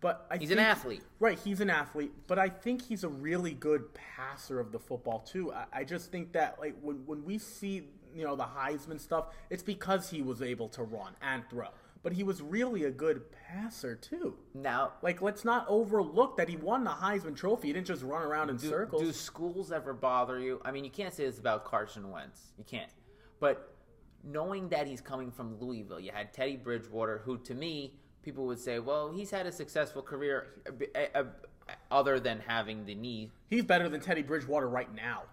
But he's an athlete. Right, he's an athlete. But I think he's a really good passer of the football, too. I just think that when we see the Heisman stuff, it's because he was able to run and throw. But he was really a good passer, too. Now, let's not overlook that he won the Heisman Trophy. He didn't just run around in circles. Do schools ever bother you? I mean, you can't say this about Carson Wentz. You can't. But knowing that he's coming from Louisville, you had Teddy Bridgewater, who, to me, people would say, well, he's had a successful career other than having the knee. He's better than Teddy Bridgewater right now.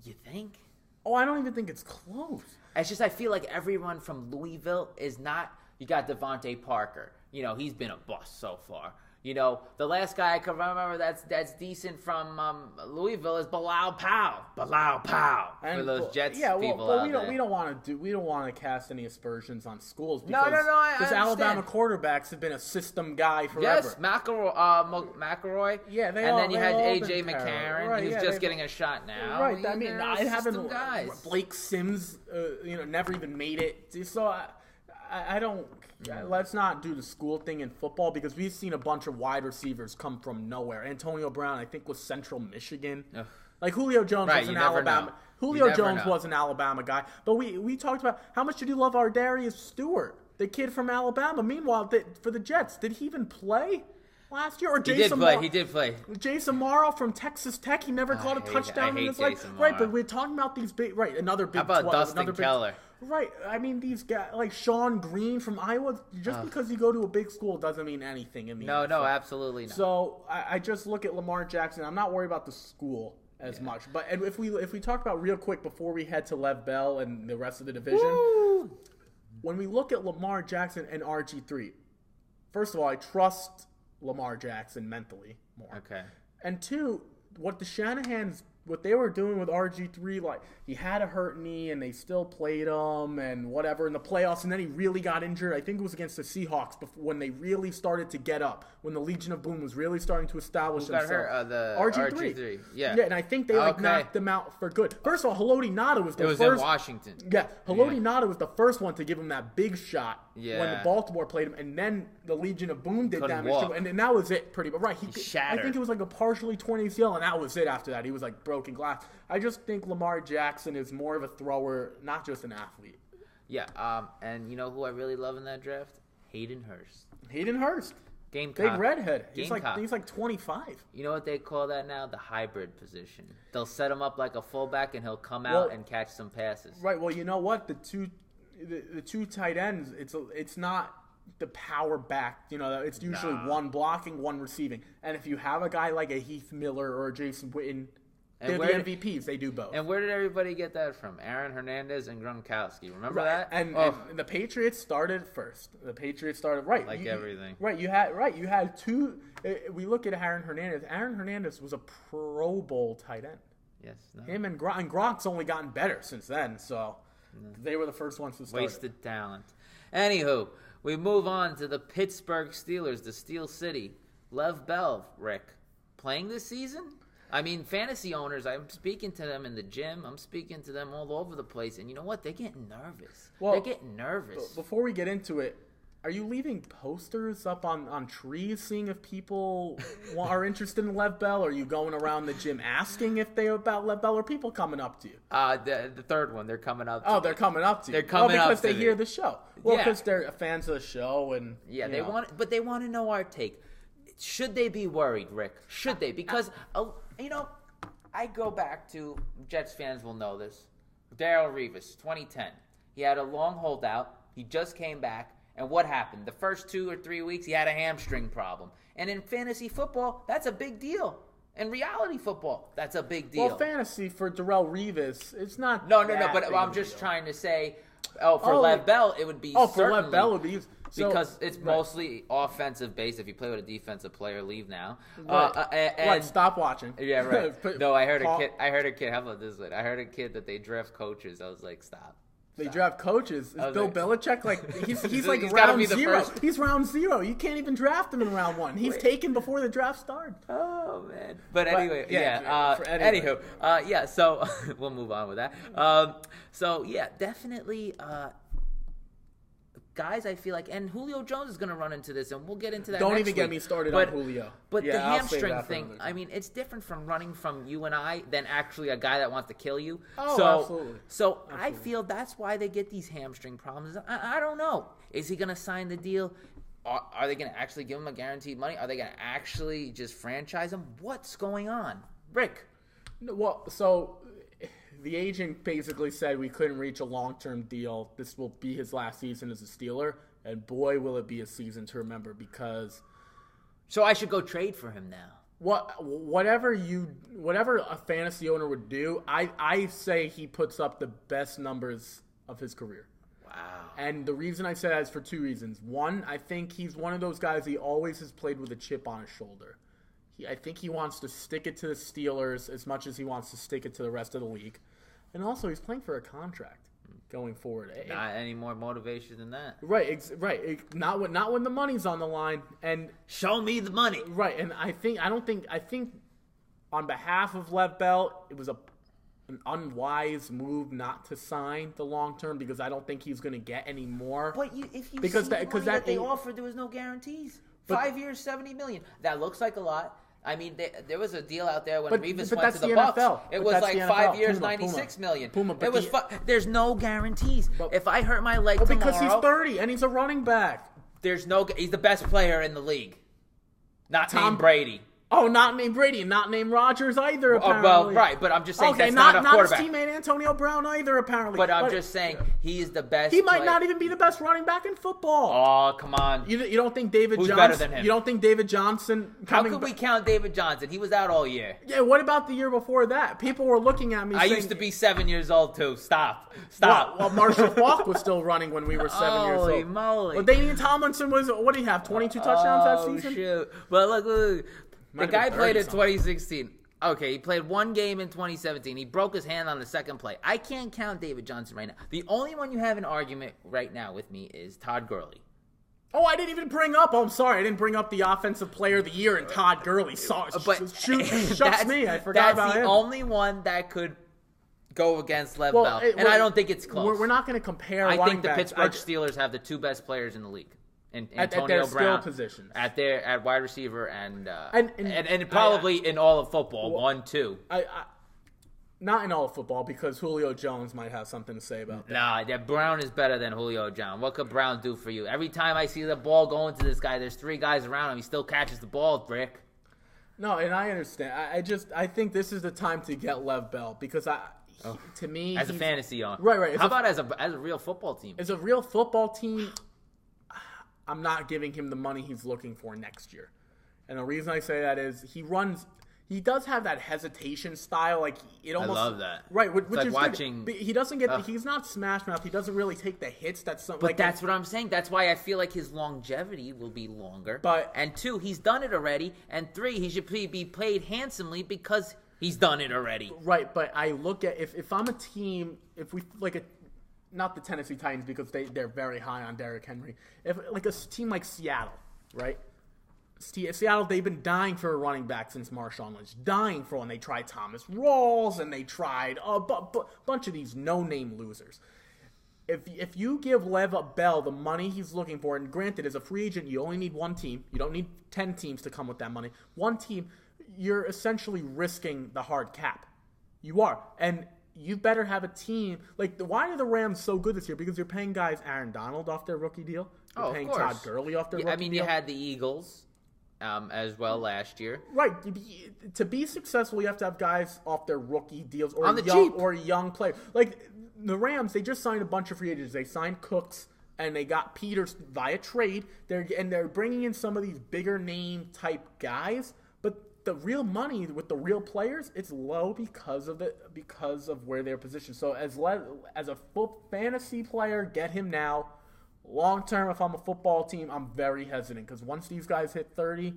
You think? Oh, I don't even think it's close. It's just I feel like everyone from Louisville is not. You got Devontae Parker. He's been a bust so far. The last guy I can remember that's decent from Louisville is Bilal Powell. For those Jets people out there. We don't want to cast any aspersions on schools. Because, because Alabama quarterbacks have been a system guy forever. Yes, McElroy. Yeah, and then you had AJ McCarron, who's just getting a shot now. Right. I mean, I haven't. Blake Sims, never even made it. So I don't. Let's not do the school thing in football because we've seen a bunch of wide receivers come from nowhere. Antonio Brown, I think, was Central Michigan. Ugh. Julio Jones was an Alabama. Julio Jones was an Alabama guy. But we talked about how much did you love Ardarius Stewart, the kid from Alabama. Meanwhile, for the Jets, did he even play last year? Or He did play. Jason Morrow from Texas Tech. He never caught a touchdown in his life. Right, but we're talking about these big. Right, another big. How about Dustin Keller? Right, I mean these guys like Sean Green from Iowa. Just because you go to a big school doesn't mean anything in the NFL. No, absolutely not. So I just look at Lamar Jackson. I'm not worried about the school as much. But if we talk about real quick before we head to Lev Bell and the rest of the division, when we look at Lamar Jackson and RG3, first of all, I trust Lamar Jackson mentally more. Okay. And two, what they were doing with RG3, he had a hurt knee and they still played him and whatever in the playoffs, and then he really got injured. I think it was against the Seahawks when they really started to get up, when the Legion of Boom was really starting to establish themselves. The RG3. Yeah, and I think they knocked them out for good. First of all, Haloti Ngata was the first. It was in Washington. Yeah, Haloti Ngata was the first one to give him that big shot when the Baltimore played him, and then the Legion of Boom did damage to him, and that was it pretty much. Right, he shattered. I think it was a partially torn ACL, and that was it after that. He was broken glass. I just think Lamar Jackson is more of a thrower, not just an athlete. Yeah, and you know who I really love in that draft? Hayden Hurst. Gamecock. Big redhead. Gamecock. He's like 25. You know what they call that now? The hybrid position. They'll set him up like a fullback, and he'll come out and catch some passes. Right. Well, you know what? The two tight ends. It's not the power back. You know, it's usually one blocking, one receiving. And if you have a guy like a Heath Miller or a Jason Witten, they're the MVPs. They do both. And where did everybody get that from? Aaron Hernandez and Gronkowski. Remember that? And the Patriots started first. The Patriots started right. Everything. Right. You had two. We look at Aaron Hernandez. Aaron Hernandez was a Pro Bowl tight end. Yes. No. Him and Gronk's only gotten better since then. So they were the first ones to start. Wasted talent. Anywho, we move on to the Pittsburgh Steelers, the Steel City. Lev Bell, Rick, playing this season? I mean, fantasy owners, I'm speaking to them in the gym. I'm speaking to them all over the place. And you know what? They're getting nervous. They're getting nervous. Before we get into it, are you leaving posters up on trees, seeing if people are interested in Lev Bell? Or are you going around the gym asking if they're about Lev Bell? Or are people coming up to you? The third one, they're coming up to me. They're coming up to you. They're coming up to me. Because they hear the show. Well, because they're fans of the show. And they want to know our take. Should they be worried, Rick? Should they? Because, I go back to, Jets fans will know this, Darrelle Revis, 2010. He had a long holdout. He just came back. And what happened? The first 2 or 3 weeks, he had a hamstring problem. And in fantasy football, that's a big deal. In reality football, that's a big deal. Well, fantasy for Darrelle Revis, it's not. No. But I'm just trying to say, for Lev Bell, it would be. For Lev Bell, it would be. Because it's mostly offensive based. If you play with a defensive player, leave now. Right. Stop watching. Yeah, right. No, I heard a kid. How about this? I heard a kid that they draft coaches. I was like, stop. They draft coaches. Is Bill Belichick he's like round zero? He's round zero. You can't even draft him in round one. He's taken before the draft started. Oh man! But anyway, anywho, so we'll move on with that. Definitely. Guys, I feel like, and Julio Jones is going to run into this, and we'll get into that. Don't even get me started on Julio. But the hamstring thing, I mean, it's different from running from you and I than actually a guy that wants to kill you. Absolutely. So I feel that's why they get these hamstring problems. I don't know. Is he going to sign the deal? Are they going to actually give him a guaranteed money? Are they going to actually just franchise him? What's going on? Rick? Well, so the agent basically said we couldn't reach a long-term deal. This will be his last season as a Steeler, and boy, will it be a season to remember because. So I should go trade for him now. Whatever a fantasy owner would do, I say he puts up the best numbers of his career. Wow. And the reason I say that is for two reasons. One, I think he's one of those guys. He always has played with a chip on his shoulder. I think he wants to stick it to the Steelers as much as he wants to stick it to the rest of the league. And also, he's playing for a contract going forward. Not any more motivation than that. Right. Not when the money's on the line. And show me the money. Right. And I think on behalf of Lev Bell, it was an unwise move not to sign the long term because I don't think he's going to get any more. But if you see the money that they offered, there was no guarantees. 5 years, $70 million. That looks like a lot. I mean, there was a deal out there when Revis went to the Bucs. NFL. It was like 5 years, $96 million. There's no guarantees. If I hurt my leg tomorrow, because he's 30 and he's a running back. He's the best player in the league. Not named Brady. Oh, not named Brady, not named Rodgers either, apparently. Well, right, but I'm just saying that's not a quarterback. Not his teammate Antonio Brown either, apparently. But I'm just saying he is the best. He might not even be the best running back in football. Oh, come on. You don't think David Johnson? Who's better than him? You don't think David Johnson? How could we count David Johnson? He was out all year. Yeah, what about the year before that? People were looking at me saying... I used to be 7 years old, too. Stop. Well, Marshall Faulk was still running when we were 7 years old. Holy moly. Well, Damian Tomlinson was... What did he have, 22 touchdowns that season? Oh, shoot. But look. The guy played in 2016. Okay, he played one game in 2017. He broke his hand on the second play. I can't count David Johnson right now. The only one you have an argument right now with me is Todd Gurley. Oh, I didn't even bring up. Oh, I'm sorry. I didn't bring up the Offensive Player of the Year and Todd Gurley. Shucks me. I forgot about him. That's the only one that could go against Lev Bell. And I don't think it's close. We're not going to compare I running think the backs. Pittsburgh Steelers have the two best players in the league. At their skill positions. At wide receiver and probably in all of football, 1, 2. Not in all of football, because Julio Jones might have something to say about that. Nah, that Brown is better than Julio Jones. What could Brown do for you? Every time I see the ball going to this guy, there's 3 guys around him. He still catches the ball, Rick. No, and I understand. I think this is the time to get Lev Bell, because to me, as a fantasy owner, right. How about as a real football team? As a real football team, I'm not giving him the money he's looking for next year, and the reason I say that is he does have that hesitation style, like it almost. I love that. Right, which like is watching. Good. He doesn't get. He's not smash mouth. He doesn't really take the hits. That's something. But that's what I'm saying. That's why I feel like his longevity will be longer. But 2, he's done it already, and 3, he should be paid handsomely because he's done it already. Right, but I look at if I'm a team, if we not the Tennessee Titans because they're very high on Derrick Henry. If like a team like Seattle, right? Seattle, they've been dying for a running back since Marshawn Lynch. Dying for one. They tried Thomas Rawls, and they tried a bunch of these no-name losers. If you give Lev Bell the money he's looking for, and granted, as a free agent, you only need 1 team. You don't need 10 teams to come with that money. 1 team, you're essentially risking the hard cap. You are. And you better have a team. Like, why are the Rams so good this year? Because you're paying guys Aaron Donald off their rookie deal. You're paying Todd Gurley off their rookie deal. You had the Eagles. As well last year. Right. To be successful, you have to have guys off their rookie deals or young players. Like the Rams, they just signed a bunch of free agents. They signed Cooks and they got Peters via trade. They're bringing in some of these bigger name type guys, but the real money with the real players, it's low because of where they're positioned. So as a fantasy player, get him now. Long term, if I'm a football team, I'm very hesitant because once these guys hit 30,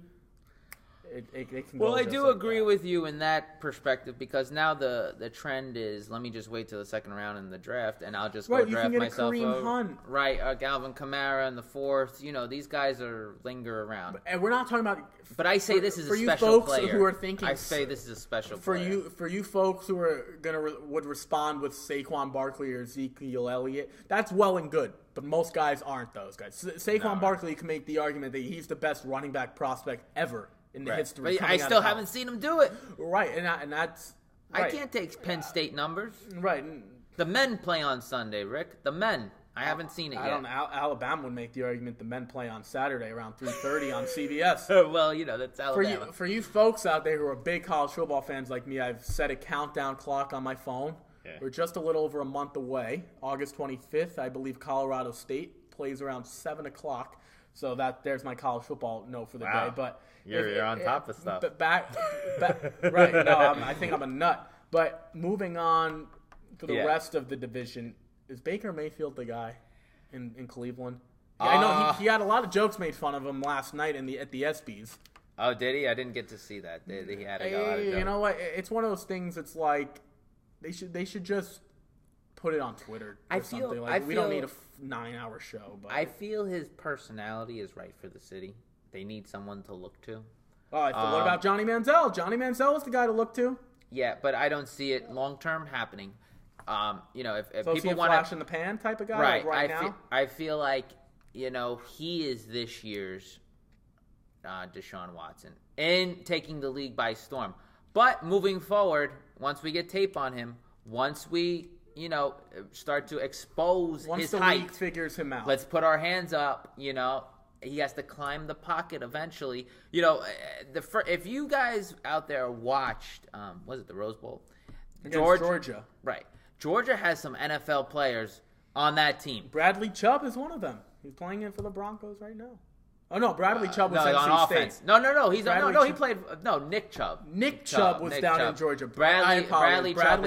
it can go. Well, I do agree with you in that perspective because now the trend is let me just wait till the second round in the draft and I'll just go draft myself. Right, you can get a Kareem Hunt. Right, Galvin Kamara in the 4th. These guys linger around. And we're not talking about. But I say this is a special player. For you folks who are thinking, I say this is a special player. For you folks who are would respond with Saquon Barkley or Ezekiel Elliott, that's well and good. But most guys aren't those guys. Saquon Barkley can make the argument that he's the best running back prospect ever in the history. But I still haven't seen him do it. Right, and that's. Right. I can't take Penn State numbers. Right. The men play on Sunday, Rick. The men. I haven't seen it yet. I don't know. Alabama would make the argument the men play on Saturday around 3:30 on CBS. Well, that's Alabama. For you folks out there who are big college football fans like me, I've set a countdown clock on my phone. Yeah. We're just a little over a month away. August 25th, I believe Colorado State plays around 7 o'clock. So there's my college football note for the day. But you're on top of stuff. Right. No, I think I'm a nut. But moving on to the rest of the division, is Baker Mayfield the guy in Cleveland? Yeah, I know he had a lot of jokes made fun of him last night at the ESPYs. Oh, did he? I didn't get to see that. He had a lot of jokes. You know what? It's one of those things. It's like they should just put it on Twitter or something. Like we don't need a 9-hour show. But I feel his personality is right for the city. They need someone to look to. What about Johnny Manziel? Johnny Manziel is the guy to look to. Yeah, but I don't see it long term happening. If so people want flash in the pan type of guy, right now, I feel like he is this year's Deshaun Watson and taking the league by storm. But moving forward, once we get tape on him, once we start to expose once his the height, league figures him out. Let's put our hands up. He has to climb the pocket eventually. If you guys out there watched, was it the Rose Bowl? Against Georgia. Right. Georgia has some NFL players on that team. Bradley Chubb is one of them. He's playing in for the Broncos right now. Oh no, Bradley Chubb was NC on State. Offense. No. He played. No, Nick Chubb. Nick Chubb was down in Georgia. Bradley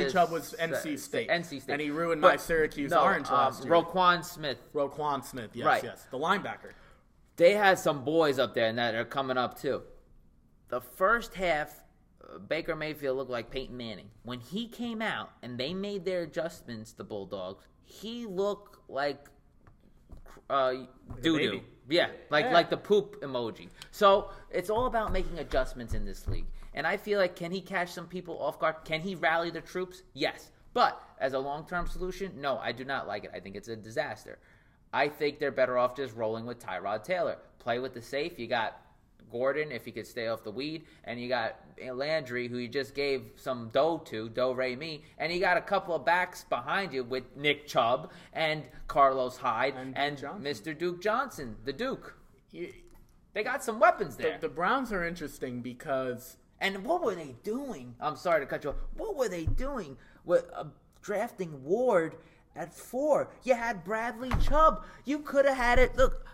Chubb was NC State. NC State, and he ruined my Syracuse Orange last year. Roquan Smith. Yes, the linebacker. They had some boys up there, and that are coming up too. The first half, Baker Mayfield looked like Peyton Manning. When he came out and they made their adjustments, the Bulldogs, he looked like doo-doo. Yeah, like the poop emoji. So it's all about making adjustments in this league. And I feel like, can he catch some people off guard? Can he rally the troops? Yes. But as a long-term solution, no, I do not like it. I think it's a disaster. I think they're better off just rolling with Tyrod Taylor. Play with the safe. You got Gordon, if he could stay off the weed, and you got Landry, who you just gave some dough to, do-re-mi, and you got a couple of backs behind you with Nick Chubb and Carlos Hyde and Mr. Duke Johnson, the Duke. They got some weapons there. The Browns are interesting because... And what were they doing? I'm sorry to cut you off. What were they doing with drafting Ward at 4? You had Bradley Chubb. You could have had it. Look,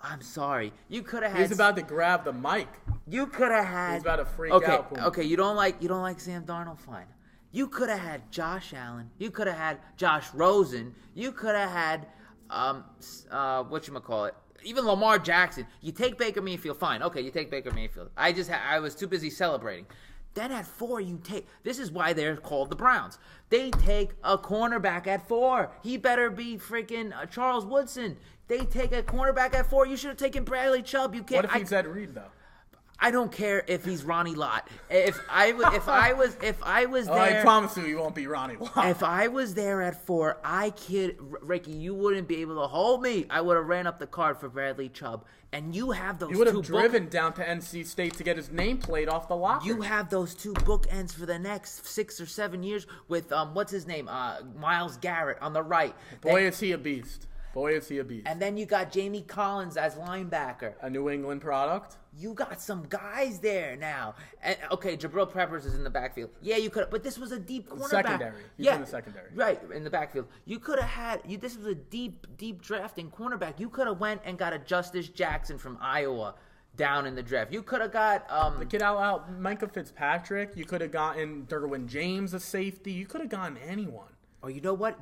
I'm sorry. You could have had. He's about to grab the mic. You could have had. He's about to freak out. Okay. You don't like Sam Darnold. Fine. You could have had Josh Allen. You could have had Josh Rosen. You could have had whatchamacallit. Even Lamar Jackson. You take Baker Mayfield, fine. Okay, you take Baker Mayfield. I was too busy celebrating. Then at 4, you take... This is why they're called the Browns. They take a cornerback at 4. He better be freaking Charles Woodson. They take a cornerback at 4. You should have taken Bradley Chubb. You can't... What if he's Ed Reed, though? I don't care if he's Ronnie Lott. If I was there, I promise you, he won't be Ronnie Lott. If I was there at 4, Ricky, you wouldn't be able to hold me. I would have ran up the card for Bradley Chubb, and you have those. You would have driven down to NC State to get his nameplate off the locker. You have those 2 bookends for the next 6 or 7 years with what's his name, Myles Garrett on the right. Boy, is he a beast. Boy, is he a beast. And then you got Jamie Collins as linebacker. A New England product. You got some guys there now. And, okay, Jabril Peppers is in the backfield. Yeah, you could, but this was a deep cornerback. Secondary. He's in the secondary. Right, in the backfield. You could have had, this was a deep drafting cornerback. You could have went and got a Justice Jackson from Iowa down in the draft. You could have got... the kid out Micah Fitzpatrick. You could have gotten Derwin James, a safety. You could have gotten anyone. Oh, you know what?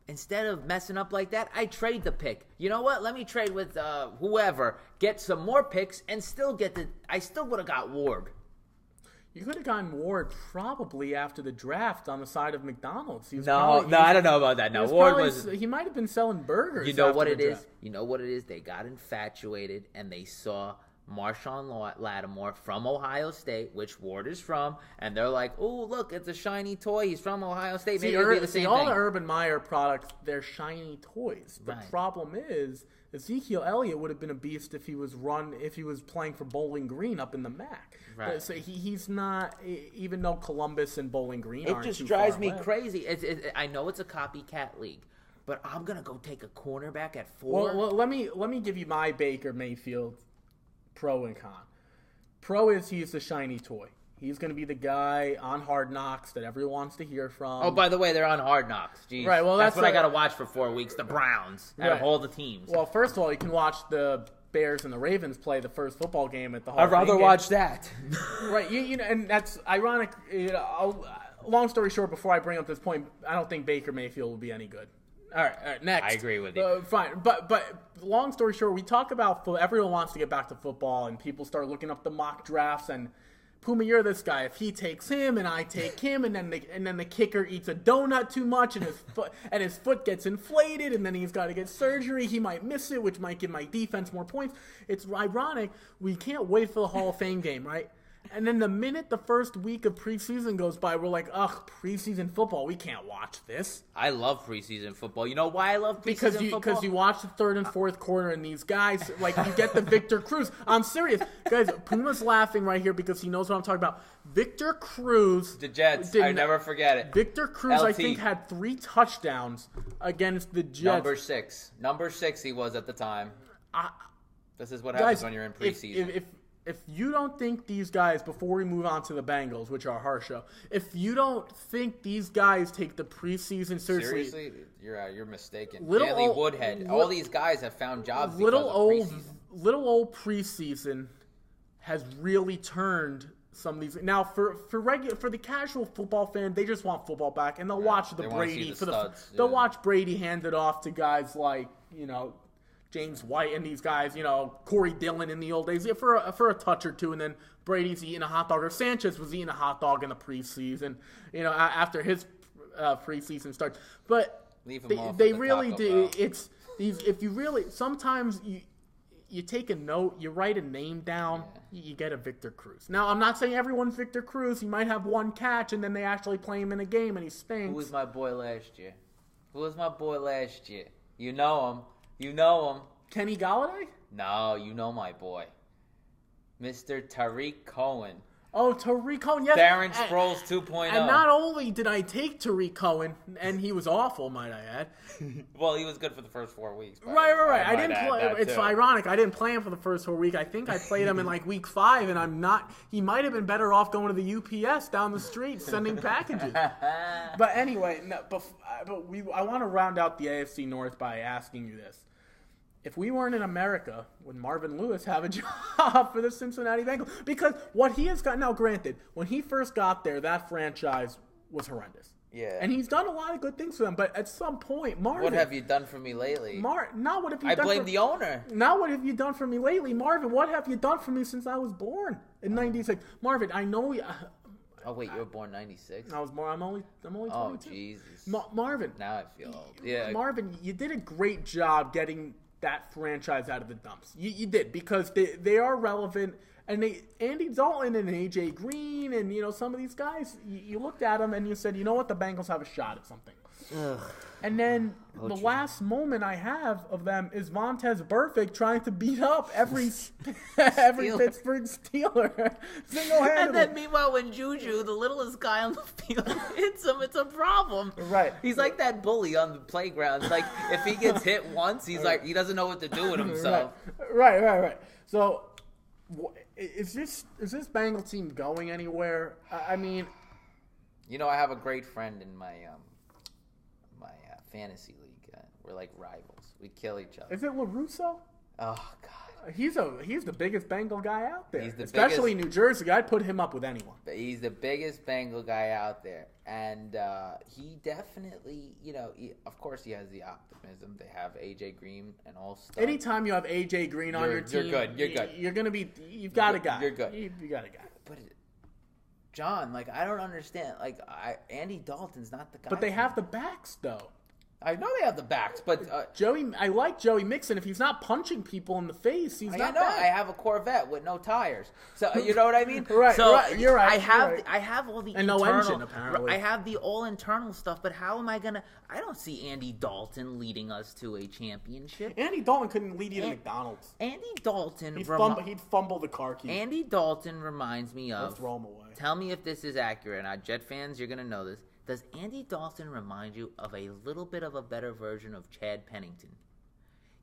Instead of messing up like that, I trade the pick. You know what? Let me trade with whoever, get some more picks, and still get I still would have got Ward. You could have gotten Ward probably after the draft on the side of McDonald's. I don't know about that. No, He might have been selling burgers. You know what it is? You know what it is? They got infatuated, and they saw Marshawn Lattimore from Ohio State, which Ward is from, and they're like, "Oh, look, it's a shiny toy. He's from Ohio State. Maybe it'll be the same thing." All the Urban Meyer products, they're shiny toys. The problem is Ezekiel Elliott would have been a beast if he was playing for Bowling Green up in the MAC. Right. So he's not, even though Columbus and Bowling Green aren't too far away. It just drives me crazy. I know it's a copycat league, but I'm gonna go take a cornerback at 4. Well, let me give you my Baker Mayfield pro and con. Pro is he's the shiny toy. He's going to be the guy on Hard Knocks that everyone wants to hear from. Oh, by the way, they're on Hard Knocks. Jeez. Right, well, that's what I got to watch for 4 weeks. The Browns out of all the teams. Well, first of all, you can watch the Bears and the Ravens play the first football game at the Hall I'd rather watch that. Right, and that's ironic. Long story short, before I bring up this point, I don't think Baker Mayfield will be any good. All right, next. I agree with you. Fine, but long story short, we talk about everyone wants to get back to football, and people start looking up the mock drafts. And Puma, you're this guy. If he takes him and I take him, and then the kicker eats a donut too much, and his foot gets inflated, and then he's got to get surgery. He might miss it, which might give my defense more points. It's ironic. We can't wait for the Hall of Fame game, right? And then the minute the first week of preseason goes by, we're like, ugh, preseason football, we can't watch this. I love preseason football. You know why I love preseason football? Because you watch the third and fourth quarter, and these guys, like, you get the Victor Cruz. I'm serious. Guys, Puma's laughing right here because he knows what I'm talking about. Victor Cruz. The Jets. I never forget it. Victor Cruz, I think, had 3 touchdowns against the Jets. Number 6 he was at the time. This is what happens when you're in preseason. If you don't think these guys, before we move on to the Bengals, which are our show, if you don't think these guys take the preseason seriously, you're mistaken. Daily Woodhead, all these guys have found jobs because of preseason. Little old preseason has really turned some of these. Now, for the casual football fan, they just want football back, and they'll watch the Brady they'll watch Brady hand it off to guys like James White and these guys, Corey Dillon in the old days, for a touch or two, and then Brady's eating a hot dog, or Sanchez was eating a hot dog in the preseason, after his preseason starts. But they really do. It's these. If you really, sometimes you take a note, you write a name down, you get a Victor Cruz. Now, I'm not saying everyone's Victor Cruz. He might have one catch, and then they actually play him in a game, and he stinks. Who was my boy last year? You know him. You know him. Kenny Galladay? No, you know my boy. Mr. Tariq Cohen. Oh, Tariq Cohen, yes. Darren Sproles 2.0. And not only did I take Tariq Cohen, and he was awful, might I add. Well, he was good for the first 4 weeks. Right. I didn't play. It's ironic. I didn't play him for the first 4 weeks. I think I played him in like week 5, and I'm not. He might have been better off going to the UPS down the street sending packages. But anyway, I want to round out the AFC North by asking you this. If we weren't in America, would Marvin Lewis have a job for the Cincinnati Bengals? Because what he has got now, granted, when he first got there, that franchise was horrendous. Yeah. And he's done a lot of good things for them, but at some point, Marvin... What have you done for me lately? Not what have you I done blame the owner. Not what have you done for me lately, Marvin. What have you done for me since I was born in '96? Marvin, I know... Oh wait, you were born '96. I'm only 22. Oh Jesus. Marvin. Now I feel old. Yeah. Marvin, you did a great job getting that franchise out of the dumps. You did, because they are relevant, and Andy Dalton and AJ Green and some of these guys, you looked at them and you said, you know what, the Bengals have a shot at something. Ugh. And then the last moment I have of them is Vontaze Burfict trying to beat up every Pittsburgh Steeler single-handedly. And then meanwhile, when Juju, the littlest guy on the field, hits him, it's a problem. Right. He's like that bully on the playground. Like, if he gets hit once, he's like, he doesn't know what to do with himself. Right. So, is this Bengal team going anywhere? I mean... I have a great friend in my fantasy league. We're like rivals. We kill each other. Is it LaRusso? Oh God, he's the biggest Bengal guy out there. He's the especially New Jersey. I'd put him up with anyone. He's the biggest Bengal guy out there, and he definitely, of course, he has the optimism. They have AJ Green and All Star. Anytime you have AJ Green on your team, you're good. You're gonna be. You've got a guy. You're good. You got a guy. But John, I don't understand. Andy Dalton's not the guy. But they have the backs, though. I know they have the backs, but I like Joey Mixon. If he's not punching people in the face, he's not bad. I have a Corvette with no tires, so you know what I mean. Right. You're right. I have all the no engine apparently. I have the all internal stuff, but how am I gonna? I don't see Andy Dalton leading us to a championship. Andy Dalton couldn't lead you to McDonald's. Andy Dalton, he'd fumble the car keys. Andy Dalton reminds me of. Or throw him away. Tell me if this is accurate. Now, Jet fans, you're gonna know this. Does Andy Dalton remind you of a little bit of a better version of Chad Pennington?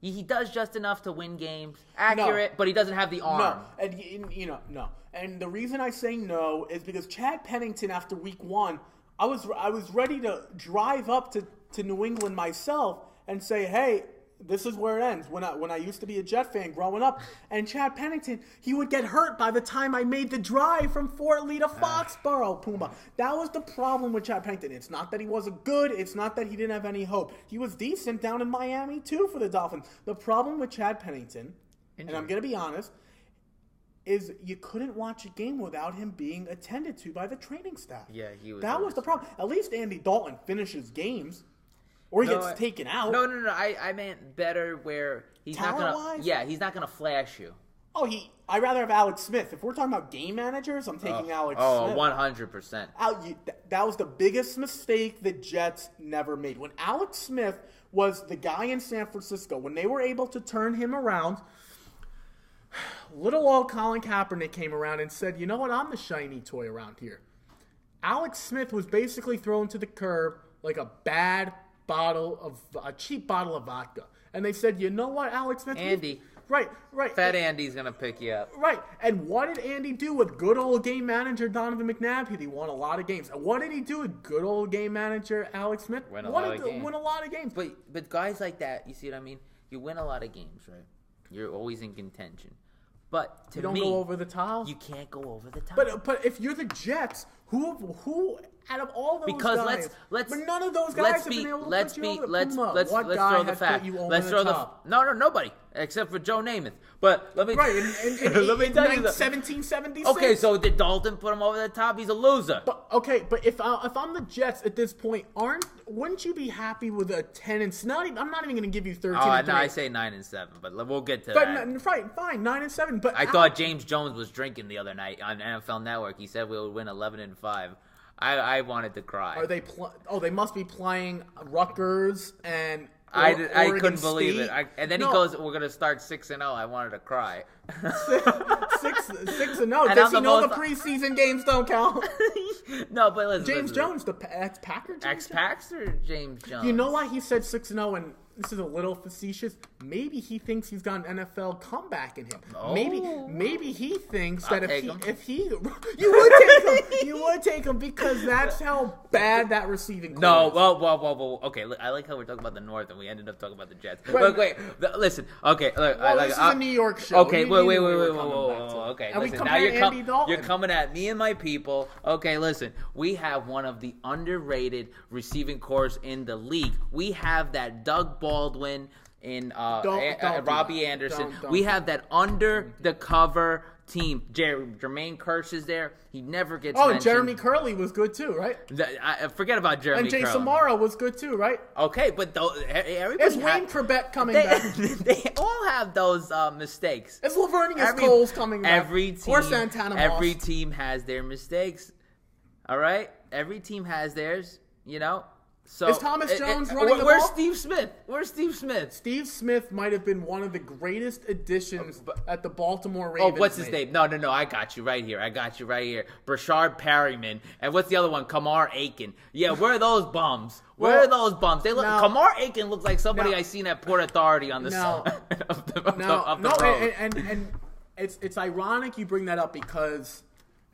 He does just enough to win games. Accurate, but he doesn't have the arm. No, and no. And the reason I say no is because Chad Pennington, after week 1, I was ready to drive up to New England myself and say, hey, this is where it ends. When I used to be a Jet fan growing up, and Chad Pennington, he would get hurt by the time I made the drive from Fort Lee to Foxborough, Puma. That was the problem with Chad Pennington. It's not that he wasn't good. It's not that he didn't have any hope. He was decent down in Miami, too, for the Dolphins. The problem with Chad Pennington, and I'm going to be honest, is you couldn't watch a game without him being attended to by the training staff. Yeah, he was. That was the problem. At least Andy Dalton finishes games. Or he gets taken out. No. I meant better where he's not gonna. Yeah, he's not gonna flash you. Oh, I'd rather have Alex Smith. If we're talking about game managers, I'm taking Alex Smith. 100%. That was the biggest mistake the Jets never made. When Alex Smith was the guy in San Francisco, when they were able to turn him around, little old Colin Kaepernick came around and said, you know what, I'm the shiny toy around here. Alex Smith was basically thrown to the curb like a cheap bottle of vodka. And they said, you know what, Alex Smith? Andy. Right. Fat Andy's going to pick you up. Right. And what did Andy do with good old game manager Donovan McNabb? He won a lot of games. And what did he do with good old game manager Alex Smith? Win a lot of games. But guys like that, you see what I mean? You win a lot of games, right? You're always in contention. But you don't go over the top. You can't go over the top. But if you're the Jets, who out of all those guys? Let's but none of those guys have been able to put you over the Puma. Let's throw the fact. Let's throw the nobody except for Joe Namath. But let me let me tell you 1776. Okay, so did Dalton put him over the top? He's a loser. But if I'm the Jets at this point, wouldn't you be happy with a 10 and I'm not even going to give you 13. No, I say 9-7, but we'll get to that. Fine, 9-7. But I thought James Jones was drinking the other night on NFL Network. He said we would win 11-5. I wanted to cry. Are they? They must be playing Rutgers and I couldn't believe State. it. And then he goes, "We're gonna start 6-0." I wanted to cry. 6-0. Does he know the preseason games don't count? No, but listen. James Jones, the ex-Packer. Ex-Pax or James Jones? You know why he said 6-0, and this is a little facetious. Maybe he thinks he's got an NFL comeback in him. Oh. Maybe he thinks that if he you would take him because that's how bad that receiving core No, is. well. Okay, look, I like how we're talking about the North and we ended up talking about the Jets. Right. Look, wait, listen. Okay, look. This is a New York show. Okay, wait. Okay, and listen. we Now Dalton. you're coming at me and my people. Okay, listen. We have one of the underrated receiving cores in the league. We have that Doug Baldwin in Robbie Anderson. We have that under the cover team. Jermaine Kearse is there. He never gets mentioned. Jeremy Curley was good too, right? Forget about Jeremy And Jay Curley. Samara was good too, right? Okay, but everybody Is Wayne Corbett coming back? They all have those mistakes. Is Lavernius Coles coming back? Or Santana Moss? Every team has their mistakes. All right? Every team has theirs, you know? So is Thomas Jones running the where's ball? Steve Smith? Where's Steve Smith? Steve Smith might have been one of the greatest additions at the Baltimore Ravens. Oh, what's his name? No. I got you right here. Brashard Perryman. And what's the other one? Kamar Aiken. Yeah, where are those bums? Where are those bums? They look. Kamar Aiken looks like somebody I seen at Port Authority on the side of the road. And it's ironic you bring that up because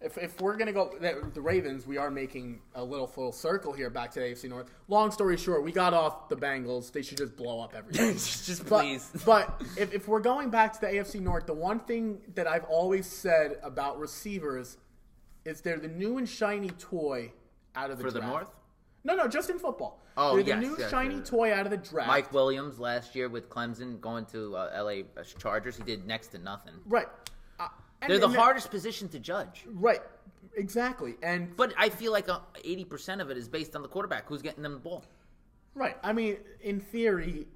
if we're going to go the Ravens, we are making a little full circle here back to the AFC North. Long story short, we got off the Bengals. They should just blow up everything. Please. But if we're going back to the AFC North, the one thing that I've always said about receivers is they're the new and shiny toy out of the draft. For the North? No, just in football. Oh, they're the new shiny toy out of the draft. Mike Williams last year with Clemson going to LA Chargers, he did next to nothing. Right. They're the hardest position to judge. Right. Exactly. But I feel like 80% of it is based on the quarterback who's getting them the ball. Right. I mean, in theory,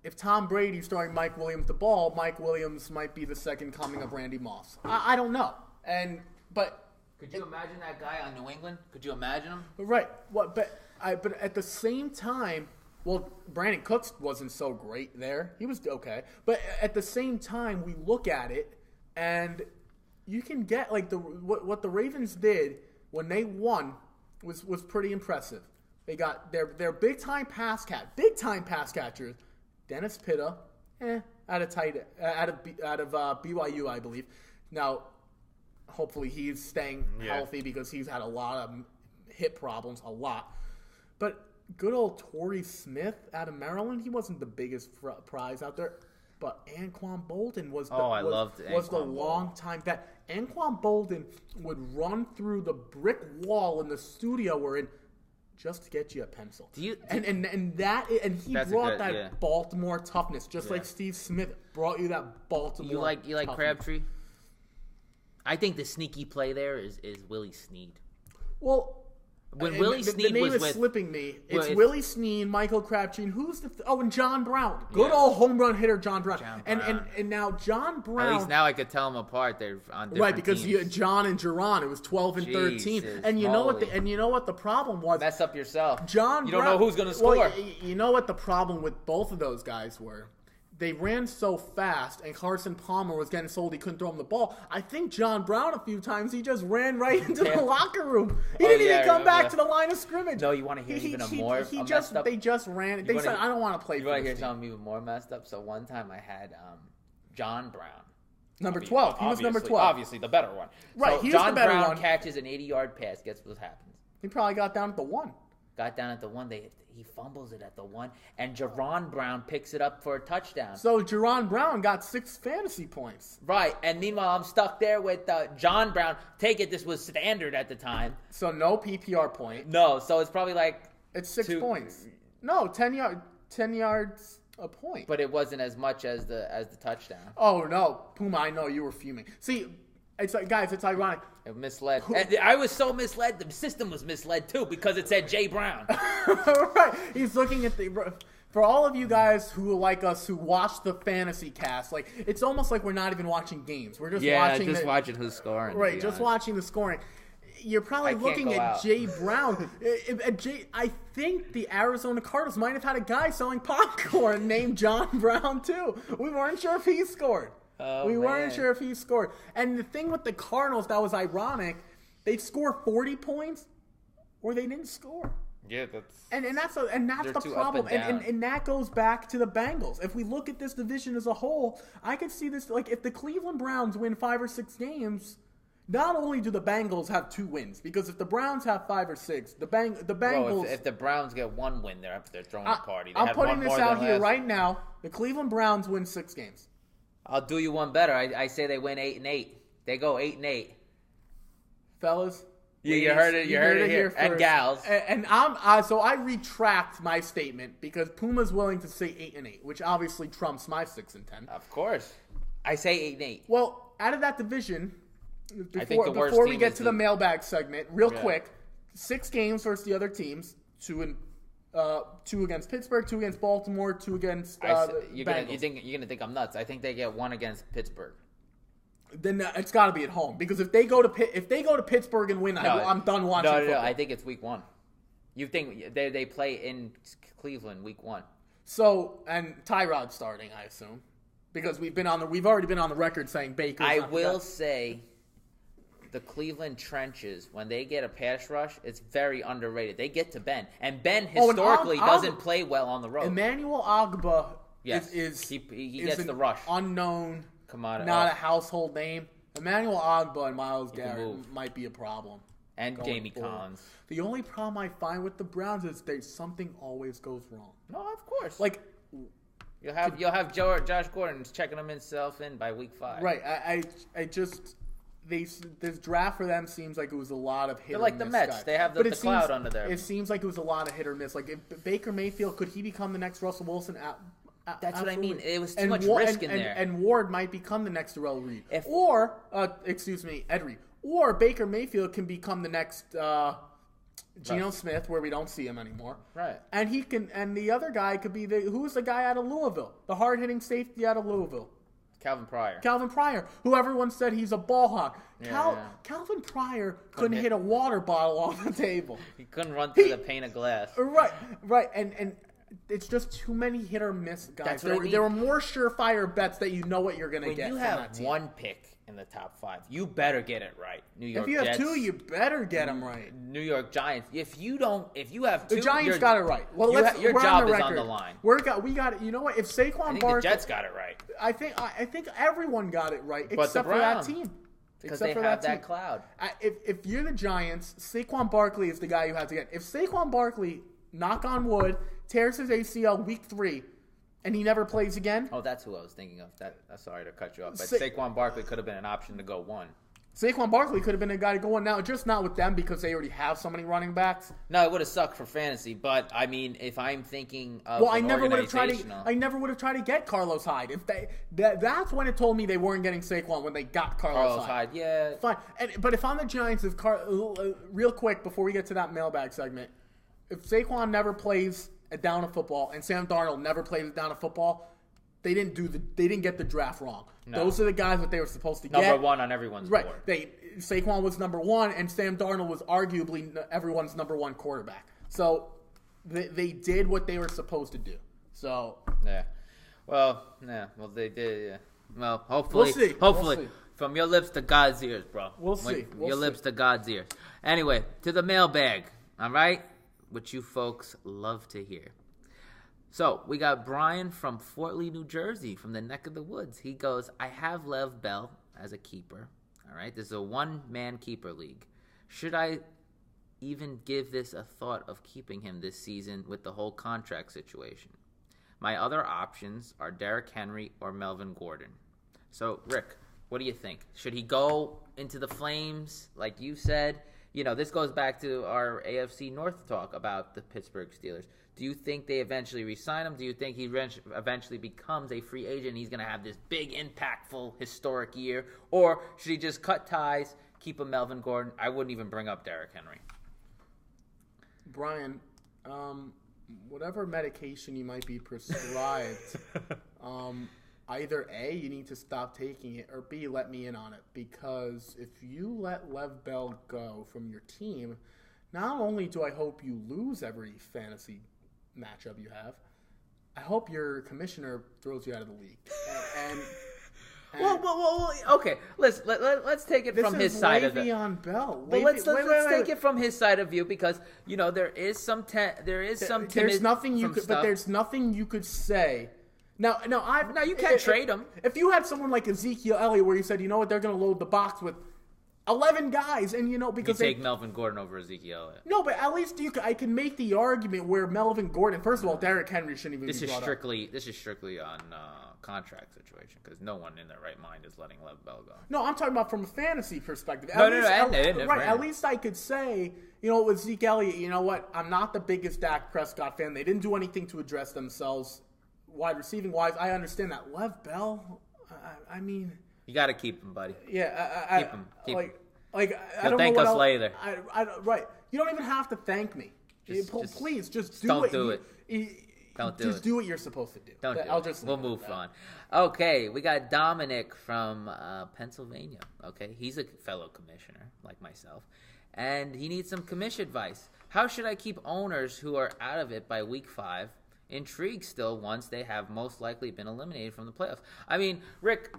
if Tom Brady's throwing Mike Williams the ball, Mike Williams might be the second coming of Randy Moss. I don't know. But could you imagine that guy on New England? Could you imagine him? Right. But at the same time, well, Brandon Cooks wasn't so great there. He was okay. But at the same time, we look at it and you can get like what the Ravens did when they won was pretty impressive. They got their big time pass catchers, Dennis Pitta, out of BYU, I believe. Now, hopefully he's staying healthy because he's had a lot of hip problems, a lot. But good old Torrey Smith out of Maryland, he wasn't the biggest prize out there. But Anquan Bolden was the long time vet. Anquan Bolden would run through the brick wall in the studio we're in just to get you a pencil. He brought that Baltimore toughness, just like Steve Smith brought you that Baltimore. You like toughness. Crabtree? I think the sneaky play there is Willie Snead. Well, when Willie Snead the name is slipping me. It's Willie Snead, Michael Crabtree, and who's and John Brown. Good old home run hitter John Brown. And now John Brown. At least now I could tell them apart. They're on different because teams. John and Jerron, it was 12 and 13. And you know what the problem was? Mess up yourself. You don't know who's going to score. Well, you know what the problem with both of those guys were? They ran so fast, and Carson Palmer was getting sold he couldn't throw him the ball. I think John Brown, a few times, he just ran right into the locker room. He didn't even come back to the line of scrimmage. No, you want to hear even more messed up? They just ran. They said, I don't want to play for this team. You want to hear something even more messed up? So one time I had John Brown. Number 12. He was number 12. Obviously, the better one. Right, so he was John the better Brown one. Catches an 80-yard pass. Guess what happens? He probably got down at the 1. Got down at the 1. He fumbles it at the 1, and Jerron Brown picks it up for a touchdown. So Jerron Brown got 6 fantasy points. Right, and meanwhile I'm stuck there with John Brown. Take it, this was standard at the time. So no PPR point. No, so it's probably like it's 6 points. No, 10 yards a point. But it wasn't as much as the touchdown. Oh no, Puma! I know you were fuming. See, it's like guys, it's ironic. It misled. I was so misled. The system was misled too because it said Jay Brown. Right. He's looking at for all of you guys who are like us who watch the fantasy cast, like it's almost like we're not even watching games. We're just watching watching who's scoring. Right, just watching the scoring. you're probably looking at Jay Brown. I think the Arizona Cardinals might have had a guy selling popcorn named John Brown, too. We weren't sure if he scored. Weren't sure if he scored. And the thing with the Cardinals that was ironic, they'd score 40 points or they didn't score. Yeah, that's the problem. And that goes back to the Bengals. If we look at this division as a whole, I could see this, like, if the Cleveland Browns win 5 or 6 games, not only do the Bengals have 2 wins, because if the Browns have 5 or 6, the Bengals... Bro, if the Browns get 1 win, they're throwing a party. I'm putting this out here right now. The Cleveland Browns win 6 games. I'll do you one better. I say they win 8-8. They go 8-8. Fellas... You heard it here. And gals. And so I retract my statement because Puma's willing to say 8-8, which obviously trumps my 6-10. Of course. I say 8-8. Well, out of that division, before we get to the mailbag segment, real quick, 6 games versus the other teams, 2 against Pittsburgh, 2 against Baltimore, 2 against Bengals. You're gonna think I'm nuts. I think they get 1 against Pittsburgh. Then it's got to be at home, because if they go to Pittsburgh and win, I'm done watching football. No, I think it's week 1. You think they play in Cleveland week 1? So, and Tyrod's starting, I assume, because we've already been on the record saying Baker. I will say, the Cleveland trenches, when they get a pass rush, it's very underrated. They get to Ben, and Ben historically doesn't play well on the road. Emmanuel Ogbah he gets the rush. Unknown. Not a household name. Emmanuel Ogbah and Myles Garrett might be a problem. And Jamie Collins. The only problem I find with the Browns is something always goes wrong. No, of course. Like, you'll have Josh Gordon checking himself in by week 5. Right. This draft for them seems like it was a lot of hit or miss. They're like the Mets. Guys. They have the cloud under there. It seems like it was a lot of hit or miss. Like, if Baker Mayfield, could he become the next Russell Wilson? That's what I mean. It was too much risk in there. And Ward might become the next Darrell Reed. Ed Reed. Or Baker Mayfield can become the next Geno Smith, where we don't see him anymore. Right. And the other guy could be who's the guy out of Louisville? The hard-hitting safety out of Louisville. Calvin Pryor, who everyone said he's a ball hawk. Calvin Pryor couldn't hit a water bottle on the table. He couldn't run through the pane of glass. Right. And it's just too many hit or miss guys. There were more surefire bets that you know what you're going to get. When you have 1 pick in the top 5, you better get it right. New York Jets. If you have Jets, 2, you better get them right. New York Giants. If you have 2, the Giants got it right. Well, your job is on the line. We got it. You know what? If Saquon Barkley, the Jets got it right. I think everyone got it right except for that team. Because they have that cloud. If you're the Giants, Saquon Barkley is the guy you have to get. If Saquon Barkley, knock on wood, tears his ACL week 3, and he never plays again. Oh, that's who I was thinking of. Sorry to cut you off, but Saquon Barkley could have been an option to go 1. Saquon Barkley could have been a guy to go 1 now, just not with them because they already have so many running backs. No, it would have sucked for fantasy, but I mean, if I'm thinking of I never would have tried to get Carlos Hyde. If that's when it told me they weren't getting Saquon, when they got Carlos Hyde. Yeah, fine. But if I'm the Giants, real quick before we get to that mailbag segment, if Saquon never plays a down of football and Sam Darnold never plays a down of football, they didn't get the draft wrong. No. Those are the guys that they were supposed to get. Number 1 on everyone's board. Saquon was number 1, and Sam Darnold was arguably everyone's number 1 quarterback. So they did what they were supposed to do. So they did. Yeah. Well, hopefully, we'll see. From your lips to God's ears, bro. We'll see. Lips to God's ears. Anyway, to the mailbag. All right. Which you folks love to hear. So, we got Brian from Fort Lee, New Jersey, from the neck of the woods. He goes, I have Lev Bell as a keeper. All right, this is a one-man keeper league. Should I even give this a thought of keeping him this season with the whole contract situation? My other options are Derrick Henry or Melvin Gordon. So, Rick, what do you think? Should he go into the flames, like you said? You know, this goes back to our AFC North talk about the Pittsburgh Steelers. Do you think they eventually re-sign him? Do you think he eventually becomes a free agent and he's going to have this big, impactful, historic year? Or should he just cut ties, keep a Melvin Gordon? I wouldn't even bring up Derrick Henry. Brian, whatever medication you might be prescribed, either A, you need to stop taking it, or B, let me in on it. Because if you let Lev Bell go from your team, not only do I hope you lose every fantasy matchup you have, I hope your commissioner throws you out of the league. Well, okay. Let's take it from his side of it. Le'Veon Bell. Well, let's take it from his side of view, because there is some there's nothing you could, but there's nothing you could say. Now you can't trade him. If you had someone like Ezekiel Elliott, where you said, you know what, they're going to load the box with 11 guys, and because you take Melvin Gordon over Ezekiel Elliott. No, but at least I can make the argument where Melvin Gordon. First of all, Derrick Henry shouldn't even be brought up. This is strictly on contract situation, because no one in their right mind is letting Lev Bell go. No, I'm talking about from a fantasy perspective. At least I could say, with Zeke Elliott, you know what? I'm not the biggest Dak Prescott fan. They didn't do anything to address themselves wide receiving wise. I understand that. Lev Bell, I mean, you got to keep him, buddy. Yeah, keep him. I don't thank know us what later. Right. You don't even have to thank me. Please, just do don't it. Do it. Don't do it. Just do what you're supposed to do. We'll move on. Okay, we got Dominic from Pennsylvania. Okay, he's a fellow commissioner like myself, and he needs some commission advice. How should I keep owners who are out of it by week 5 intrigued still once they have most likely been eliminated from the playoffs? I mean, Rick,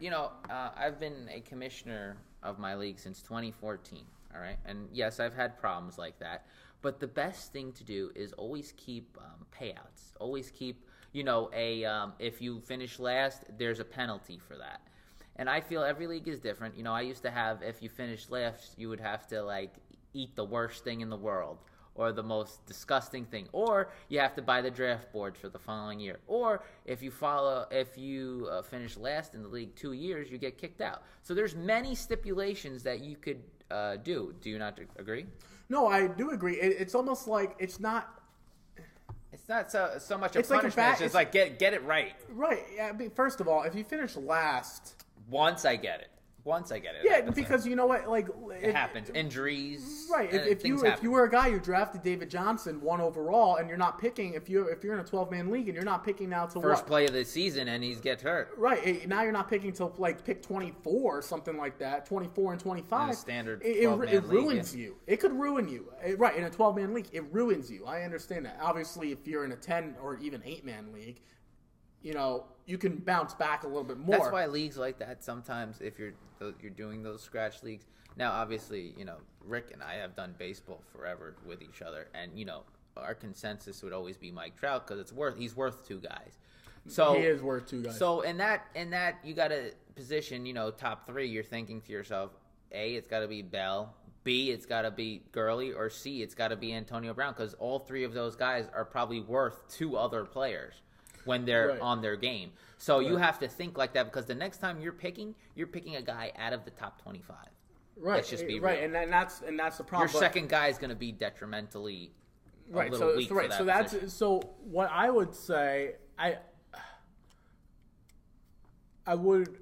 I've been a commissioner of my league since 2014. All right, and yes, I've had problems like that. But the best thing to do is always keep payouts. Always keep, if you finish last, there's a penalty for that. And I feel every league is different. I used to have, if you finished last, you would have to, eat the worst thing in the world, or the most disgusting thing, or you have to buy the draft board for the following year, or if you finish last in the league 2 years, you get kicked out. So there's many stipulations that you could do. Do you not agree? No, I do agree. It's almost like it's not so much a punishment. It's just like get it right. Right. Yeah. First of all, if you finish last, once I get it. Yeah, because you know what, it happens. Injuries. Right. If you were a guy who drafted David Johnson 1 overall, and you're not picking, if you're in a 12-man league and you're not picking now to first play of the season and he gets hurt. Right. Now you're not picking till pick 24 or something like that, 24 and 25. In a standard 12-man league. It ruins you. It could ruin you. Right. In a 12-man league, it ruins you. I understand that. Obviously, if you're in a 10 or even 8-man league, you can bounce back a little bit more. That's why leagues like that sometimes, if you're doing those scratch leagues. Now, obviously, Rick and I have done baseball forever with each other, and our consensus would always be Mike Trout, because he's worth 2 guys. So he is worth 2 guys. So in that you got to position, top 3. You're thinking to yourself, A, it's got to be Bell. B, it's got to be Gurley, or C, it's got to be Antonio Brown, because all 3 of those guys are probably worth 2 other players when they're on their game. So you have to think like that, because the next time you're picking a guy out of the top 25. Right. Let's just be right, real. and that's the problem. Your second guy is going to be detrimentally a little weak for that position. So what I would say, I would,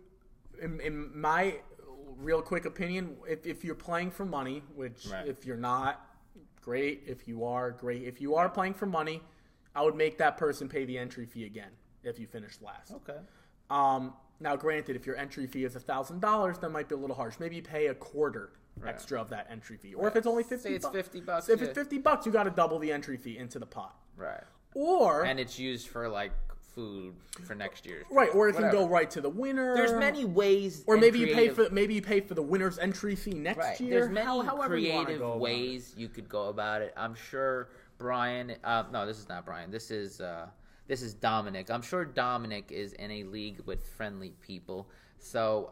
in my real quick opinion, if you're playing for money, which if you're not, great. If you are, great. If you are playing for money, I would make that person pay the entry fee again if you finish last. Okay. Now, granted, if your entry fee is $1,000, that might be a little harsh. Maybe you pay a quarter extra of that entry fee. Or if it's only $50. Say it's $50. If it's $50, you got to double the entry fee into the pot. Right. And it's used for food for next year. Right, or it can go right to the winner. There's many ways. Or maybe you pay for the winner's entry fee next year. There's many creative ways you could go about it. I'm sure Brian. No, this is not Brian. This is Dominic. I'm sure Dominic is in a league with friendly people. So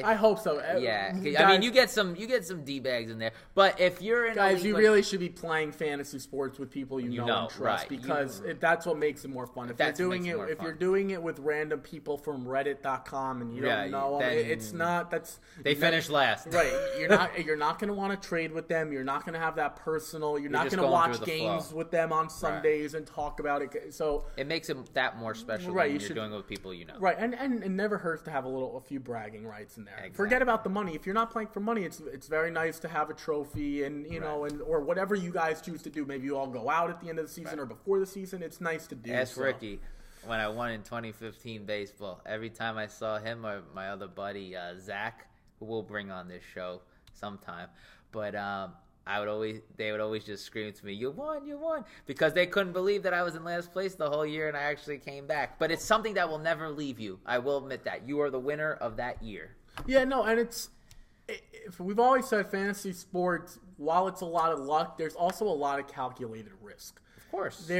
I hope so. Yeah, guys, I mean, you get some D-bags in there. But if you're in guys, you really should be playing fantasy sports with people you know and trust, because that's what makes it more fun. If you're doing it with random people from Reddit.com and you don't know them, it's not. They finish last. Right. You're not going to want to trade with them. You're not going to have that personal. You're not going to watch games with them on Sundays and talk about it. So it makes it that more special when you're doing it with people you know. Right, and it never hurts to have a few bragging rights in there. Exactly. Forget about the money. If you're not playing for money, it's very nice to have a trophy and or whatever you guys choose to do. Maybe you all go out at the end of the season or before the season. It's nice to do. Ask Ricky. when I won in 2015 baseball. Every time I saw him or my other buddy Zach, who we'll bring on this show sometime, but they would always just scream to me, "You won," because they couldn't believe that I was in last place the whole year and I actually came back. But it's something that will never leave you. I will admit that you are the winner of that year. Yeah, no, and we've always said fantasy sports, while it's a lot of luck, there's also a lot of calculated risk. Of course.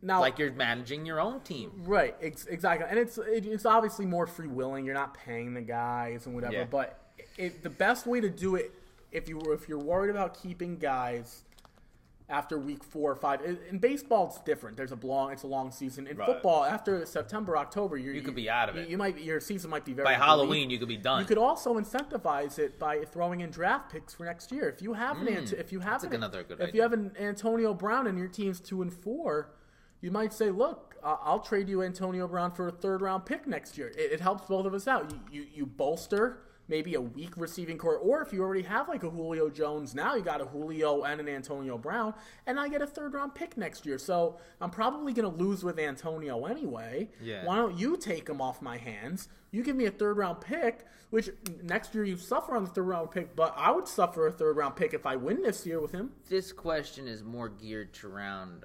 Now, like you're managing your own team. Right, exactly. And it's obviously more free willing. You're not paying the guys and whatever. Yeah. But the best way to do it, if you're worried about keeping guys after week 4 or 5, in baseball it's different. It's a long season. In football, after September, October, you could be out of it. Your season might be very by Halloween. You could be done. You could also incentivize it by throwing in draft picks for next year. If you have if you have an Antonio Brown and your team's 2-4, you might say, look, I'll trade you Antonio Brown for a 3rd-round pick next year. It helps both of us out. You bolster maybe a weak receiving core, or if you already have like a Julio Jones, now you got a Julio and an Antonio Brown, and I get a 3rd-round pick next year. So I'm probably going to lose with Antonio anyway. Yeah. Why don't you take him off my hands? You give me a 3rd-round pick, which next year you suffer on the 3rd-round pick, but I would suffer a 3rd-round pick if I win this year with him. This question is more geared to around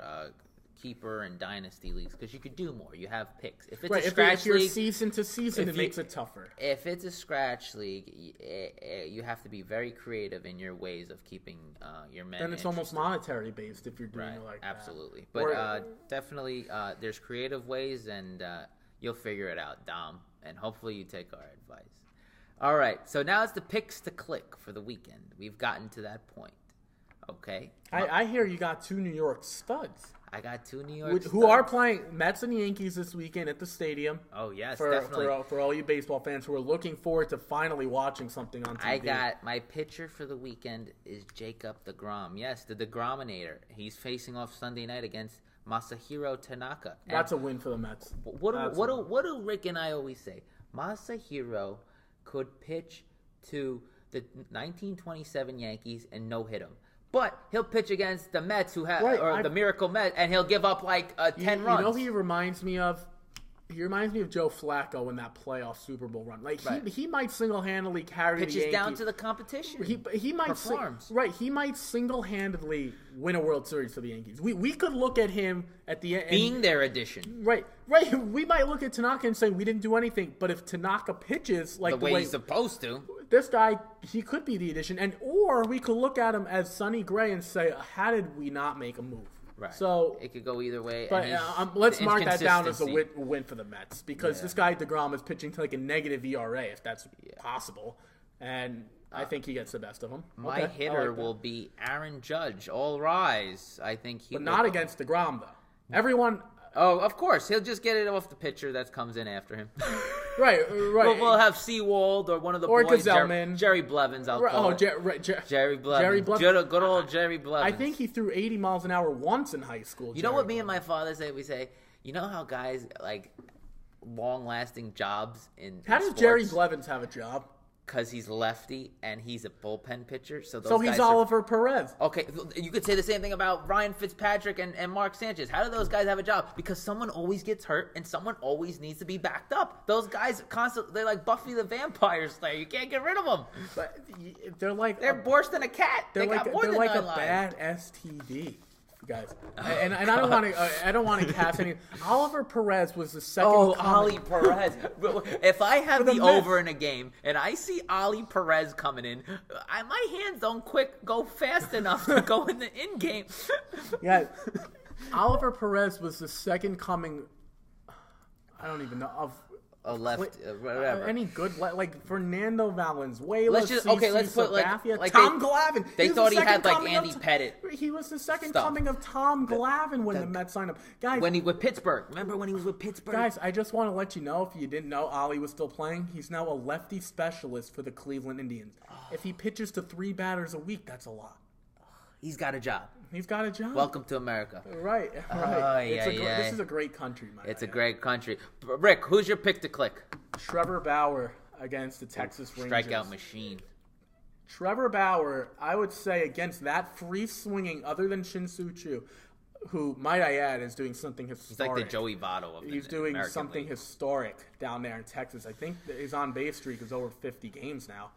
keeper and dynasty leagues because you could do more. You have picks. If it's a scratch league, league, season to season, it makes it tougher. If it's a scratch league, you have to be very creative in your ways of keeping your men. Then it's almost monetary based if you're doing it like absolutely. That. Absolutely, but definitely there's creative ways, and you'll figure it out, Dom. And hopefully you take our advice. All right, so now it's the picks to click for the weekend. We've gotten to that point. Okay. I hear you got 2 New York studs. I got 2 New York studs. Who are playing Mets and Yankees this weekend at the stadium. Oh, yes, definitely. For all you baseball fans who are looking forward to finally watching something on TV. I got my pitcher for the weekend is Jacob DeGrom. Yes, the DeGrominator. He's facing off Sunday night against Masahiro Tanaka. And that's a win for the Mets. What do Rick and I always say? Masahiro could pitch to the 1927 Yankees and no-hit them. But he'll pitch against the Mets, the Miracle Mets, and he'll give up 10 runs. You know who he reminds me of? He reminds me of Joe Flacco in that playoff Super Bowl run. He might single-handedly carry the Yankees. Pitches down to the competition. He might he might single-handedly win a World Series for the Yankees. We could look at him at the end being their addition. Right. We might look at Tanaka and say we didn't do anything, but if Tanaka pitches the way he's supposed to, this guy, he could be the addition. Or we could look at him as Sonny Gray and say, how did we not make a move? Right. So it could go either way. But let's mark that down as a win for the Mets because this guy DeGrom is pitching to a negative ERA if that's possible, and I think he gets the best of them. My hitter will be Aaron Judge. All rise. I think he. But not against DeGrom though. Everyone. Oh, of course. He'll just get it off the pitcher that comes in after him. Right. We'll have Seawald or one of the boys. Gazelman. Jerry Blevins, I'll call it. Jerry Blevins. Good old Jerry Blevins. I think he threw 80 miles an hour once in high school. You know what me and my father say? We say, you know how guys, long-lasting jobs in How does sports? Jerry Blevins have a job? Because he's lefty and he's a bullpen pitcher. So he's Oliver Perez. Okay, you could say the same thing about Ryan Fitzpatrick and Mark Sanchez. How do those guys have a job? Because someone always gets hurt and someone always needs to be backed up. Those guys they're like Buffy the Vampire Slayer. You can't get rid of them. But they're worse than a cat. They're got more than 9 lives. They're like a bad STD. Guys, and I don't want to cast any. Oliver Perez was the second. Ollie Perez. If I have the over in a game and I see Ollie Perez coming in, my hands don't go fast enough to go in the in game. Yeah, Oliver Perez was the second coming. I don't even know of. Whatever. Any good like Fernando Valenzuela? Let's put Tom Glavine. They thought he had Andy Pettitte. He was the second coming of Tom Glavine when the Mets signed him. Guys, when he with Pittsburgh. Remember when he was with Pittsburgh? Guys, I just want to let you know if you didn't know Ollie was still playing. He's now a lefty specialist for the Cleveland Indians. If he pitches to 3 batters a week, that's a lot. He's got a job. Welcome to America. Right. This is a great country, man. It's a great country. Rick, who's your pick to click? Trevor Bauer against the Texas Rangers. Strikeout machine. Trevor Bauer, I would say against that free swinging, other than Shin-Soo Choo, who, might I add, is doing something historic. He's like the Joey Votto of the He's doing American something League. Historic down there in Texas. I think his on-base streak is over 50 games now.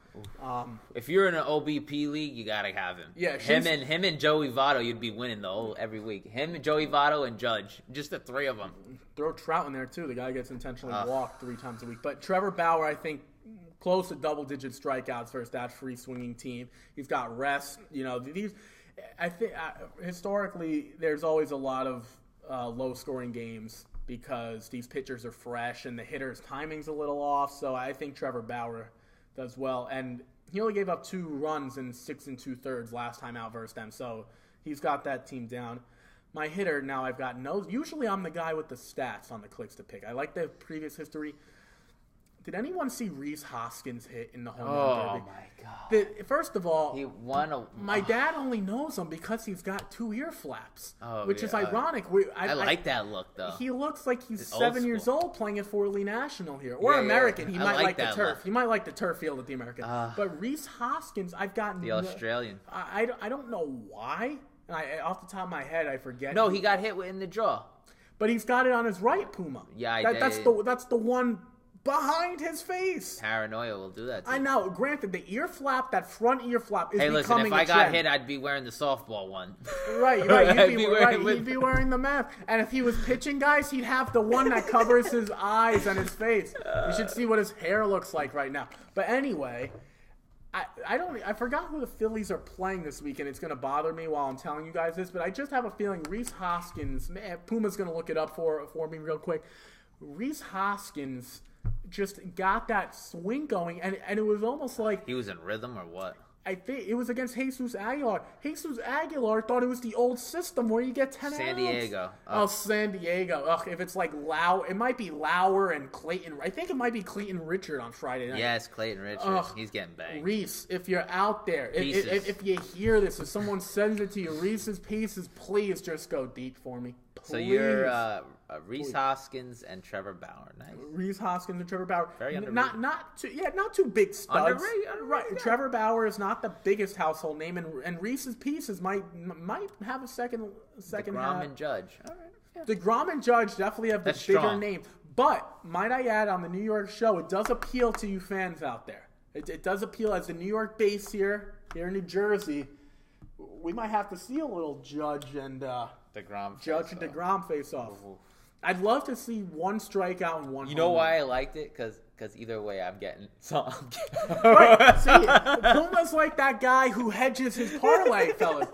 If you're in an OBP league, you gotta have him. Yeah, him and Joey Votto, you'd be winning every week. Him, Joey Votto, and Judge, just the three of them. Throw Trout in there too. The guy gets intentionally walked 3 times a week. But Trevor Bauer, I think, close to double-digit strikeouts versus that free swinging team. He's got rest. I think historically, there's always a lot of low-scoring games because these pitchers are fresh and the hitter's timing's a little off. So I think Trevor Bauer does well. And he only gave up 2 runs in 6 2/3 last time out versus them. So he's got that team down. My hitter, now I've got no. Usually I'm the guy with the stats on the clicks to pick. I like the previous history. Did anyone see Rhys Hoskins hit in the home run derby? Oh, my God. First of all, He won my dad only knows him because he's got 2 ear flaps, which is yeah. ironic. I like that look, though. He looks like he's It's 7 old years school. old playing at Fort Lee National here. Or Yeah, American. yeah. He I might like like the that turf. look. He might like the turf field at the American. But Rhys Hoskins, I've gotten... The Australian. I don't know why. And off the top of my head, I forget. No, he got hit in the jaw. But he's got it on his right Puma. Yeah, that's the one behind his face. Paranoia will do that to I you. know. Granted, the ear flap, that front ear flap, is Hey, listen, becoming if I a got trend. hit, I'd be wearing the softball one. Right. He'd be wearing the mask. And if he was pitching, guys, he'd have the one that covers his eyes and his face. You should see what his hair looks like right now. But anyway, I forgot who the Phillies are playing this week, and it's going to bother me while I'm telling you guys this, but I just have a feeling Rhys Hoskins, Puma's going to look it up for me real quick. Rhys Hoskins just got that swing going, and it was almost like... He was in rhythm or what? I think it was against Jesus Aguilar. Jesus Aguilar thought it was the old system where you get 10 San outs. Diego. Oh, San Diego. Ugh, if it's like it might be Lauer and Clayton. I think it might be Clayton Richard on Friday night. Yes, Clayton Richard. Ugh. He's getting banged. Reese, if you're out there, if you hear this, if someone sends it to you, Reese's Pieces, please just go deep for me. Please. So you're Rhys Hoskins and Trevor Bauer. Nice. Rhys Hoskins and Trevor Bauer. Very underrated. Not too big studs. Underrated, Right. yeah. Trevor Bauer is not the biggest household name, and Reese's Pieces might have a second DeGrom half. and Judge. All right. Yeah. DeGrom and Judge definitely have the That's bigger strong. name. But, might I add, on the New York show, it does appeal to you fans out there. It does appeal as the New York base here in New Jersey. We might have to see a little Judge and DeGrom face off. I'd love to see one strikeout and one. You know home why run. I liked it? Because either way, I'm getting some. Right. See, Puma's like that guy who hedges his parlay, fellas.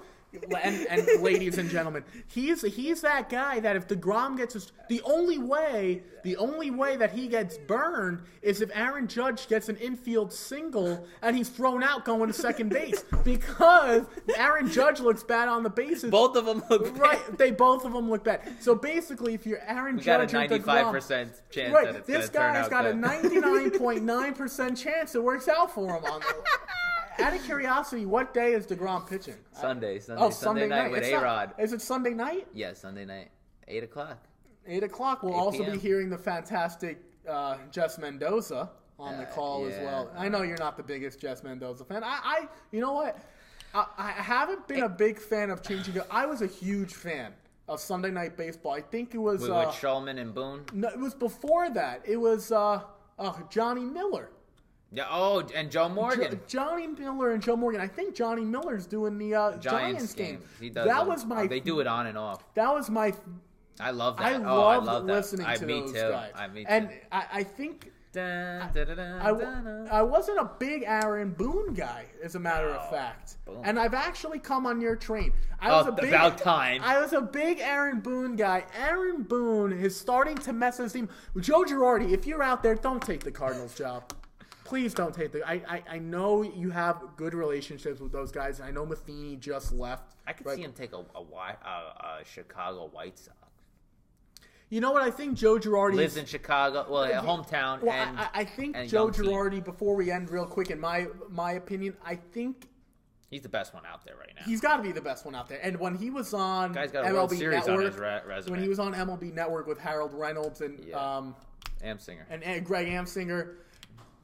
And ladies and gentlemen, he's that guy that if DeGrom gets the only way that he gets burned is if Aaron Judge gets an infield single and he's thrown out going to second base because Aaron Judge looks bad on the bases. Both of them look bad. Right, both of them look bad. So basically, if you're Aaron We got Judge a or DeGrom, 95% chance right, that it's this going to turn guy's out got good. a 99.9% chance it works out for him on the. Out of curiosity, what day is DeGrom pitching? Sunday Sunday night with It's not- A-Rod. Is it Sunday night? Yeah, Sunday night, 8 o'clock. 8 o'clock. We'll 8 also p.m. be hearing the fantastic Jess Mendoza on the call as well. yeah. I know you're not the biggest Jess Mendoza fan. You know what? I haven't been a big fan of changing it. I was a huge fan of Sunday Night Baseball. I think it was... With Shulman and Boone? No, it was before that. It was Johnny Miller. Yeah. And Joe Morgan. Johnny Miller and Joe Morgan. I think Johnny Miller's doing the Giants game. He does. That was my. They do it on and off. That was my. I love that. I I loved love listening that. to Me those too. guys. Me too. And I think I wasn't a big Aaron Boone guy, as a matter of fact. Boone. And I've actually come on your train. About time. I was a big Aaron Boone guy. Aaron Boone is starting to mess his team. Joe Girardi, if you're out there, don't take the Cardinals job. Please don't take the. I know you have good relationships with those guys. I know Matheny just left. I could see him take a Chicago White Sox. You know what? I think Joe Girardi Lives in Chicago, hometown. Well, and I think and Joe young team. Girardi. Before we end, real quick, in my opinion, I think He's the best one out there right now. he's got to be the best one out there. And when he was on Guy's got a MLB World Series on Network, his resume. when he was on MLB Network with Harold Reynolds and Amsinger. and Greg Amsinger.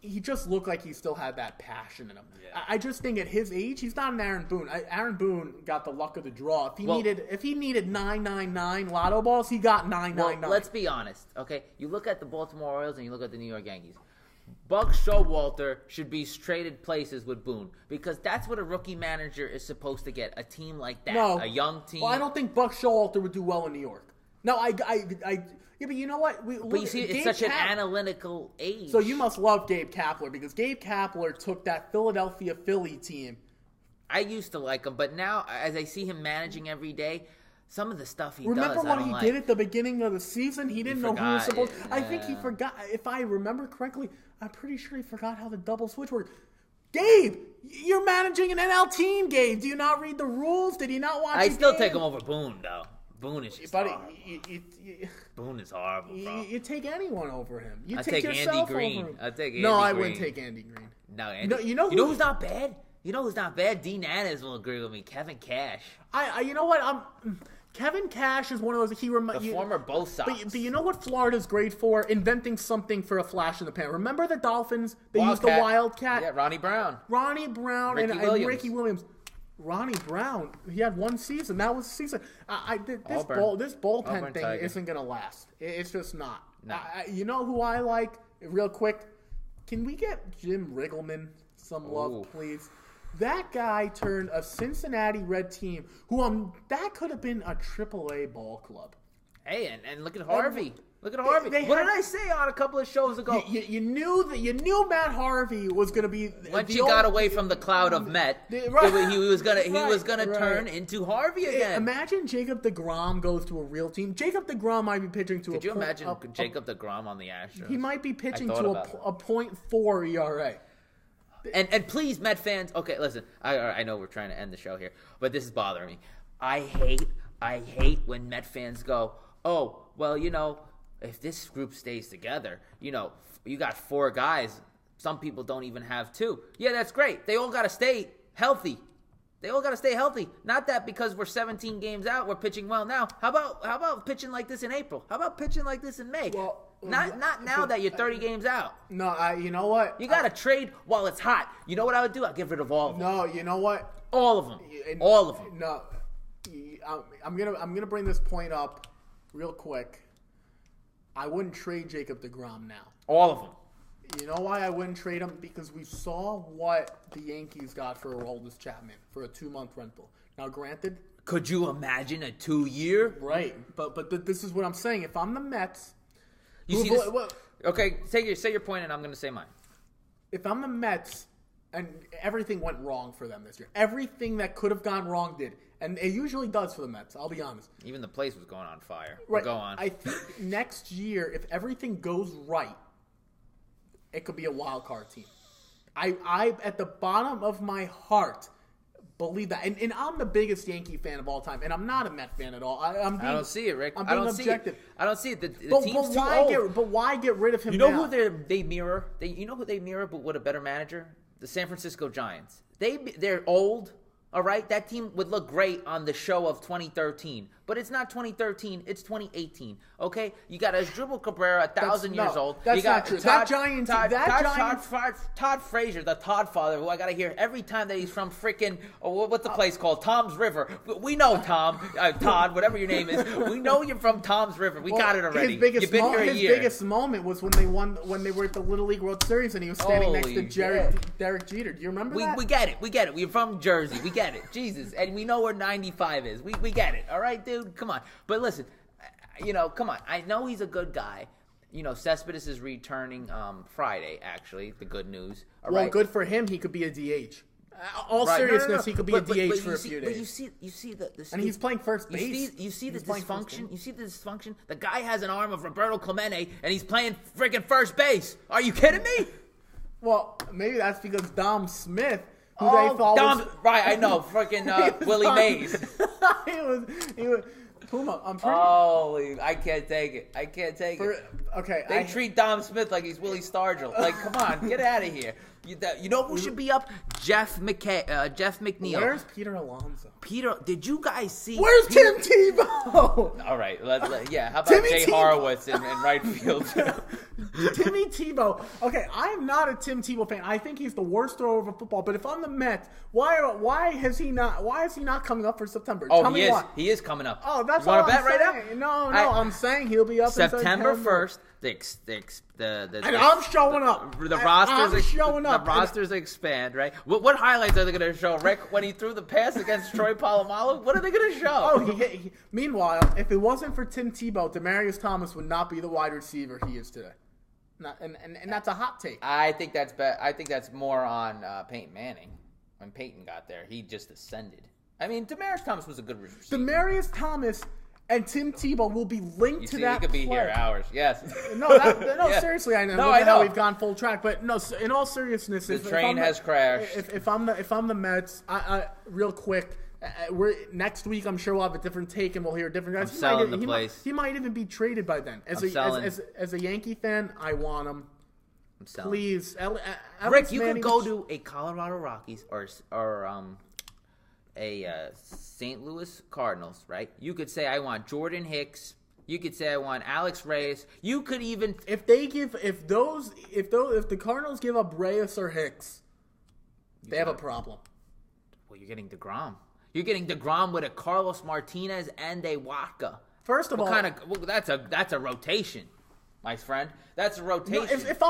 he just looked like he still had that passion in him. Yeah. I just think at his age, he's not an Aaron Boone. Aaron Boone got the luck of the draw. If he needed 999 lotto balls, he got 999. Well, let's be honest, okay? You look at the Baltimore Orioles and you look at the New York Yankees. Buck Showalter should be traded places with Boone because that's what a rookie manager is supposed to get. A team like that, a young team. Well, I don't think Buck Showalter would do well in New York. No, yeah, but you know what? But you see, it's such an analytical age. So you must love Gabe Kapler because Gabe Kapler took that Philadelphia Philly team. I used to like him, but now as I see him managing every day, some of the stuff he Remember does, what he did at the beginning of the season? He didn't know who was supposed. Yeah. I think he forgot. If I remember correctly, I'm pretty sure he forgot how the double switch worked. Gabe, you're managing an NL team, Gabe. Do you not read the rules? Did you not watch? I still take him over Boone, though. Boone is just horrible. Boone is horrible, bro. You take anyone over him. You I take yourself Andy Green. over him. I take Andy No, I Green. wouldn't take Andy Green. No, Andy. You know who's not bad? You know who's not bad? Dean Annis will agree with me. Kevin Cash. You know what? Kevin Cash is one of those. Former both sides. But you know what Florida's great for? Inventing something for a flash in the pan. Remember the Dolphins? They used the Wildcat. Yeah, Ronnie Brown. And Ricky Williams. Ronnie Brown, he had one season. That was the season. This bullpen thing isn't going to last. It's just not. No. You know who I like? Real quick, can we get Jim Riggleman some love, please? That guy turned a Cincinnati Red team, that could have been a AAA ball club. Hey, and look at Harvey. Look at Harvey. What did I say on a couple of shows ago? You knew Matt Harvey was going to be. Once you got away from the cloud of Met, he was gonna turn into Harvey again. Imagine Jacob DeGrom goes to a real team. Jacob DeGrom might be pitching to. Could you imagine Jacob DeGrom on the Astros? He might be pitching to a .4 ERA. And please, Met fans. Okay, listen. I know we're trying to end the show here, but this is bothering me. I hate when Met fans go, oh, well, if this group stays together, you got 4 guys. Some people don't even have 2. Yeah, that's great. They all got to stay healthy. Not that because we're 17 games out, we're pitching well now. How about pitching like this in April? How about pitching like this in May? Well, not now that you're 30 games out. No, you know what? You got to trade while it's hot. You know what I would do? I'd get rid of all of them. No, you know what? All of them. All of them. No, I'm gonna bring this point up real quick. I wouldn't trade Jacob DeGrom now. All of them. You know why I wouldn't trade him? Because we saw what the Yankees got for Aroldis Chapman for a 2-month rental. Now, granted, could you imagine a 2-year? Right, but this is what I'm saying. If I'm the Mets, okay, say your point, and I'm going to say mine. If I'm the Mets, and everything went wrong for them this year, everything that could have gone wrong did. And it usually does for the Mets, I'll be honest. Even the place was going on fire. Right. Go on. I think next year, if everything goes right, it could be a wild card team. I at the bottom of my heart, believe that. And I'm the biggest Yankee fan of all time, and I'm not a Met fan at all. I don't see it, Rick. I'm being objective. I don't see it. The team's too old. But why get rid of him now? Who they mirror? You know who they mirror, but with a better manager? The San Francisco Giants. They're old. All right, that team would look great on the show of 2013, but it's not 2013, it's 2018. Okay, you got Asdrubal Cabrera, 1,000 years old. That's you got not true. Todd Frazier, the Todd father, who I gotta hear every time that he's from freaking what's the place called? Tom's River. We know Todd, whatever your name is. We know you're from Tom's River. We got it already. His biggest moment was when they were at the Little League World Series and he was standing next to Derek Jeter. Do you remember that? We get it. We're from Jersey. We get it. Jesus. And we know where 95 is. We get it. All right, dude? Come on. But listen, come on. I know he's a good guy. Cespedes is returning Friday, actually. The good news. All right? Good for him. He could be a DH. All seriousness, he could be a DH for a few days. But you see the and he's playing first base. You see the dysfunction? You see the dysfunction? The guy has an arm of Roberto Clemente, and he's playing freaking first base. Are you kidding me? Well, maybe that's because Dom Smith, who they thought was... Right, I know. Freaking Willie Mays. he was Puma. I'm pretty... Holy, I can't take it. Okay. They treat Dom Smith like he's Willie Stargell. Like, come on, get out of here. You know who should be up? Jeff McNeil. Where's Peter Alonso? Did you guys see? Where's Tim Tebow? All right, how about Jay Horowitz in right field? Timmy Tebow. Okay, I am not a Tim Tebow fan. I think he's the worst thrower of football. But if I'm the Mets, why is he not coming up for September? Oh, Tell me why. He is coming up. Oh, that's you all want to bet right now? No, I'm saying he'll be up September 1st. And I'm showing up. The rosters expand, right? What highlights are they going to show, Rick, when he threw the pass against Troy Polamalu? What are they going to show? Oh, meanwhile, if it wasn't for Tim Tebow, Demaryius Thomas would not be the wide receiver he is today. And that's a hot take. I think that's more on Peyton Manning. When Peyton got there, he just ascended. I mean, Demaryius Thomas was a good receiver. Demaryius Thomas and Tim Tebow will be linked to that. He could be here hours. Yes. Yeah. Seriously, I know. No, I know. We've gone full track, but no. In all seriousness, the train has crashed. If I'm the Mets, I real quick. Next week, I'm sure we'll have a different take and we'll hear different guys. I'm selling the place. He might even be traded by then. As a Yankee fan, I want him. I'm selling. Please, Rick, you could go to a Colorado Rockies or a St. Louis Cardinals, right? You could say I want Jordan Hicks. You could say I want Alex Reyes. You could even if the Cardinals give up Reyes or Hicks, they have a problem. Well, you're getting DeGrom. You're getting DeGrom with a Carlos Martinez and a Wacha. First of all, that's a rotation, my friend. That's a rotation. No, if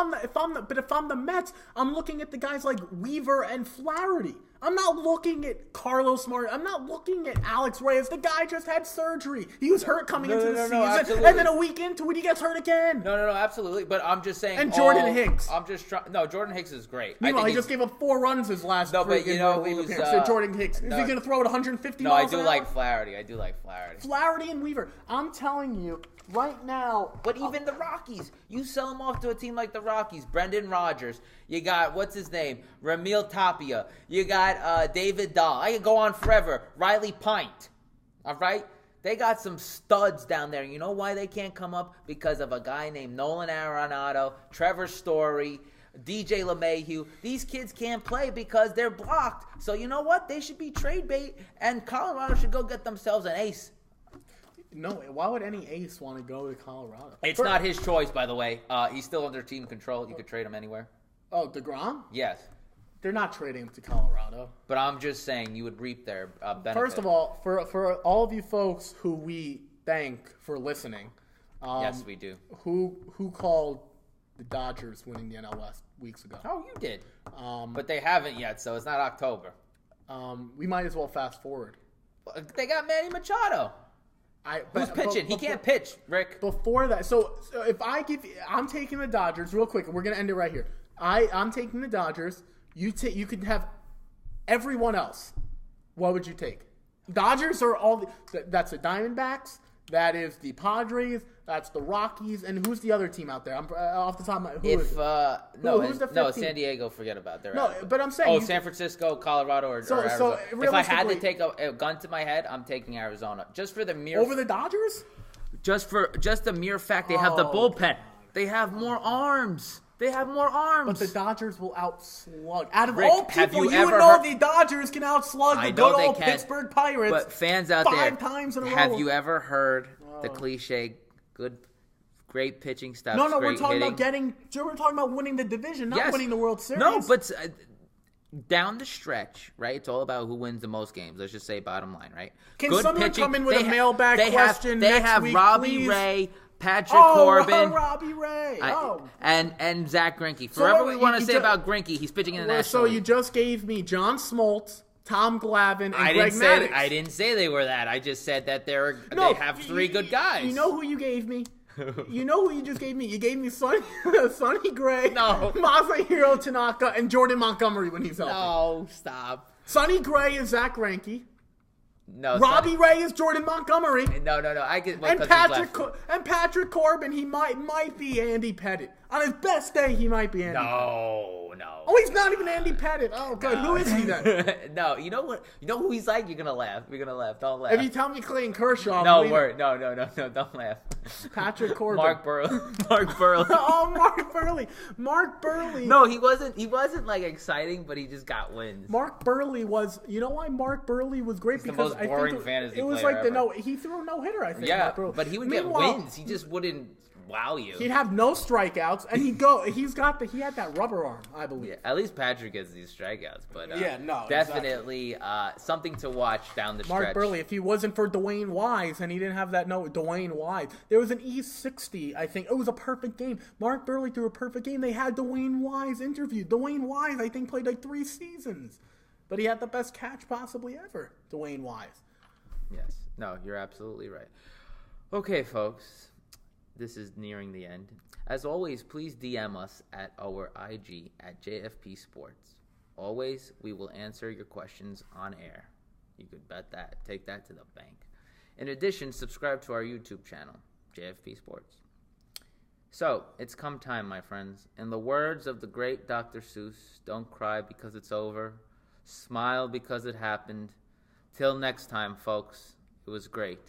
I'm the Mets, I'm looking at the guys like Weaver and Flaherty. I'm not looking at Carlos Martin. I'm not looking at Alex Reyes. The guy just had surgery. He was hurt coming into the season, absolutely. And then a week into it, he gets hurt again. No, absolutely. But I'm just saying. And Jordan Hicks. I'm just trying. No, Jordan Hicks is great. Meanwhile, he just gave up 4 runs his last. No, but you know who's Jordan Hicks. Is he going to throw it 150 miles? No, I do like Flaherty. Flaherty and Weaver. I'm telling you. Right now, but even the Rockies, you sell them off to a team like the Rockies. Brendan Rodgers, you got what's his name, Ramil Tapia, you got David Dahl. I could go on forever. Riley Pint, all right. They got some studs down there. You know why they can't come up? Because of a guy named Nolan Arenado, Trevor Story, DJ LeMahieu. These kids can't play because they're blocked. So you know what? They should be trade bait, and Colorado should go get themselves an ace. No, why would any ace want to go to Colorado? It's not his choice, by the way. He's still under team control. You could trade him anywhere. Oh, DeGrom? Yes. They're not trading him to Colorado. But I'm just saying you would reap their benefit. First of all, for all of you folks who we thank for listening. Yes, we do. Who called the Dodgers winning the NL West weeks ago? Oh, you did. But they haven't yet, so it's not October. We might as well fast forward. They got Manny Machado. Who's pitching? He can't pitch, Rick. Before that, so if I'm taking the Dodgers real quick. We're gonna end it right here. I'm taking the Dodgers. You could have everyone else. What would you take? Dodgers are all. That's the Diamondbacks. That is the Padres. That's the Rockies. And who's the other team out there? I'm off the top of my head. Who's the fifth team? San Diego. Forget about that. No, but I'm saying. San Francisco, Colorado, or Arizona. So if I had to take a gun to my head, I'm taking Arizona. Just for the mere over the Dodgers. Just the mere fact they have the bullpen. They have more arms. But the Dodgers will outslug. Out of Rick, all people, you would know the Dodgers can outslug the good old Pittsburgh Pirates. But fans out 5 times in a row. Have you ever heard the cliche, great pitching stuff? No, we're talking about winning the division, not winning the World Series. No, but down the stretch, right? It's all about who wins the most games. Let's just say bottom line, right? Can someone come in with a mailbag question next week, They have Robbie Ray, Patrick Corbin, Robbie Ray, and Zach Greinke. Forever we want to say about Greinke, he's pitching in the National League. So you just gave me John Smoltz, Tom Glavine, and Greg Maddux. I didn't say they were that. I just said that they have 3 good guys. You know who you gave me? You know who you just gave me? You gave me Sonny Gray, Masahiro Tanaka, and Jordan Montgomery when he's healthy. No, stop. Sonny Gray is Zach Greinke. No, Robbie Ray is Jordan Montgomery. No. I get and Patrick Corbin. He might be Andy Pettit. On his best day, he might be Andy Pettitte. No. Oh, he's not even Andy Pettitte. Oh, good. Who is he then? No, you know what? You know who he's like? You're going to laugh. You're going to laugh. Don't laugh. If you tell me Clayton Kershaw. No, don't laugh. Patrick Corbin. Mark Burley. Oh, Mark Burley. Mark Burley. No, he wasn't like exciting, but he just got wins. Mark Burley was, you know why Mark Burley was great? He's because the most boring fantasy player it was like ever. he threw a no-hitter, I think. Yeah, Mark Burley. but he would get wins. He just wouldn't wow you. He'd have no strikeouts, and he had that rubber arm, I believe. Yeah, at least Patrick gets these strikeouts, but definitely something to watch down the stretch. Mark Burley, if he wasn't for Dwayne Wise, and he didn't have Dwayne Wise, there was an E60, I think. It was a perfect game. Mark Burley threw a perfect game. They had Dwayne Wise interviewed. Dwayne Wise, I think, played like 3 seasons, but he had the best catch possibly ever. Dwayne Wise. Yes. No, you're absolutely right. Okay, folks. This is nearing the end. As always, please DM us at our IG at JFPSports. Always, we will answer your questions on air. You could bet that. Take that to the bank. In addition, subscribe to our YouTube channel, JFP Sports. So, it's come time, my friends. In the words of the great Dr. Seuss, don't cry because it's over. Smile because it happened. Till next time, folks. It was great.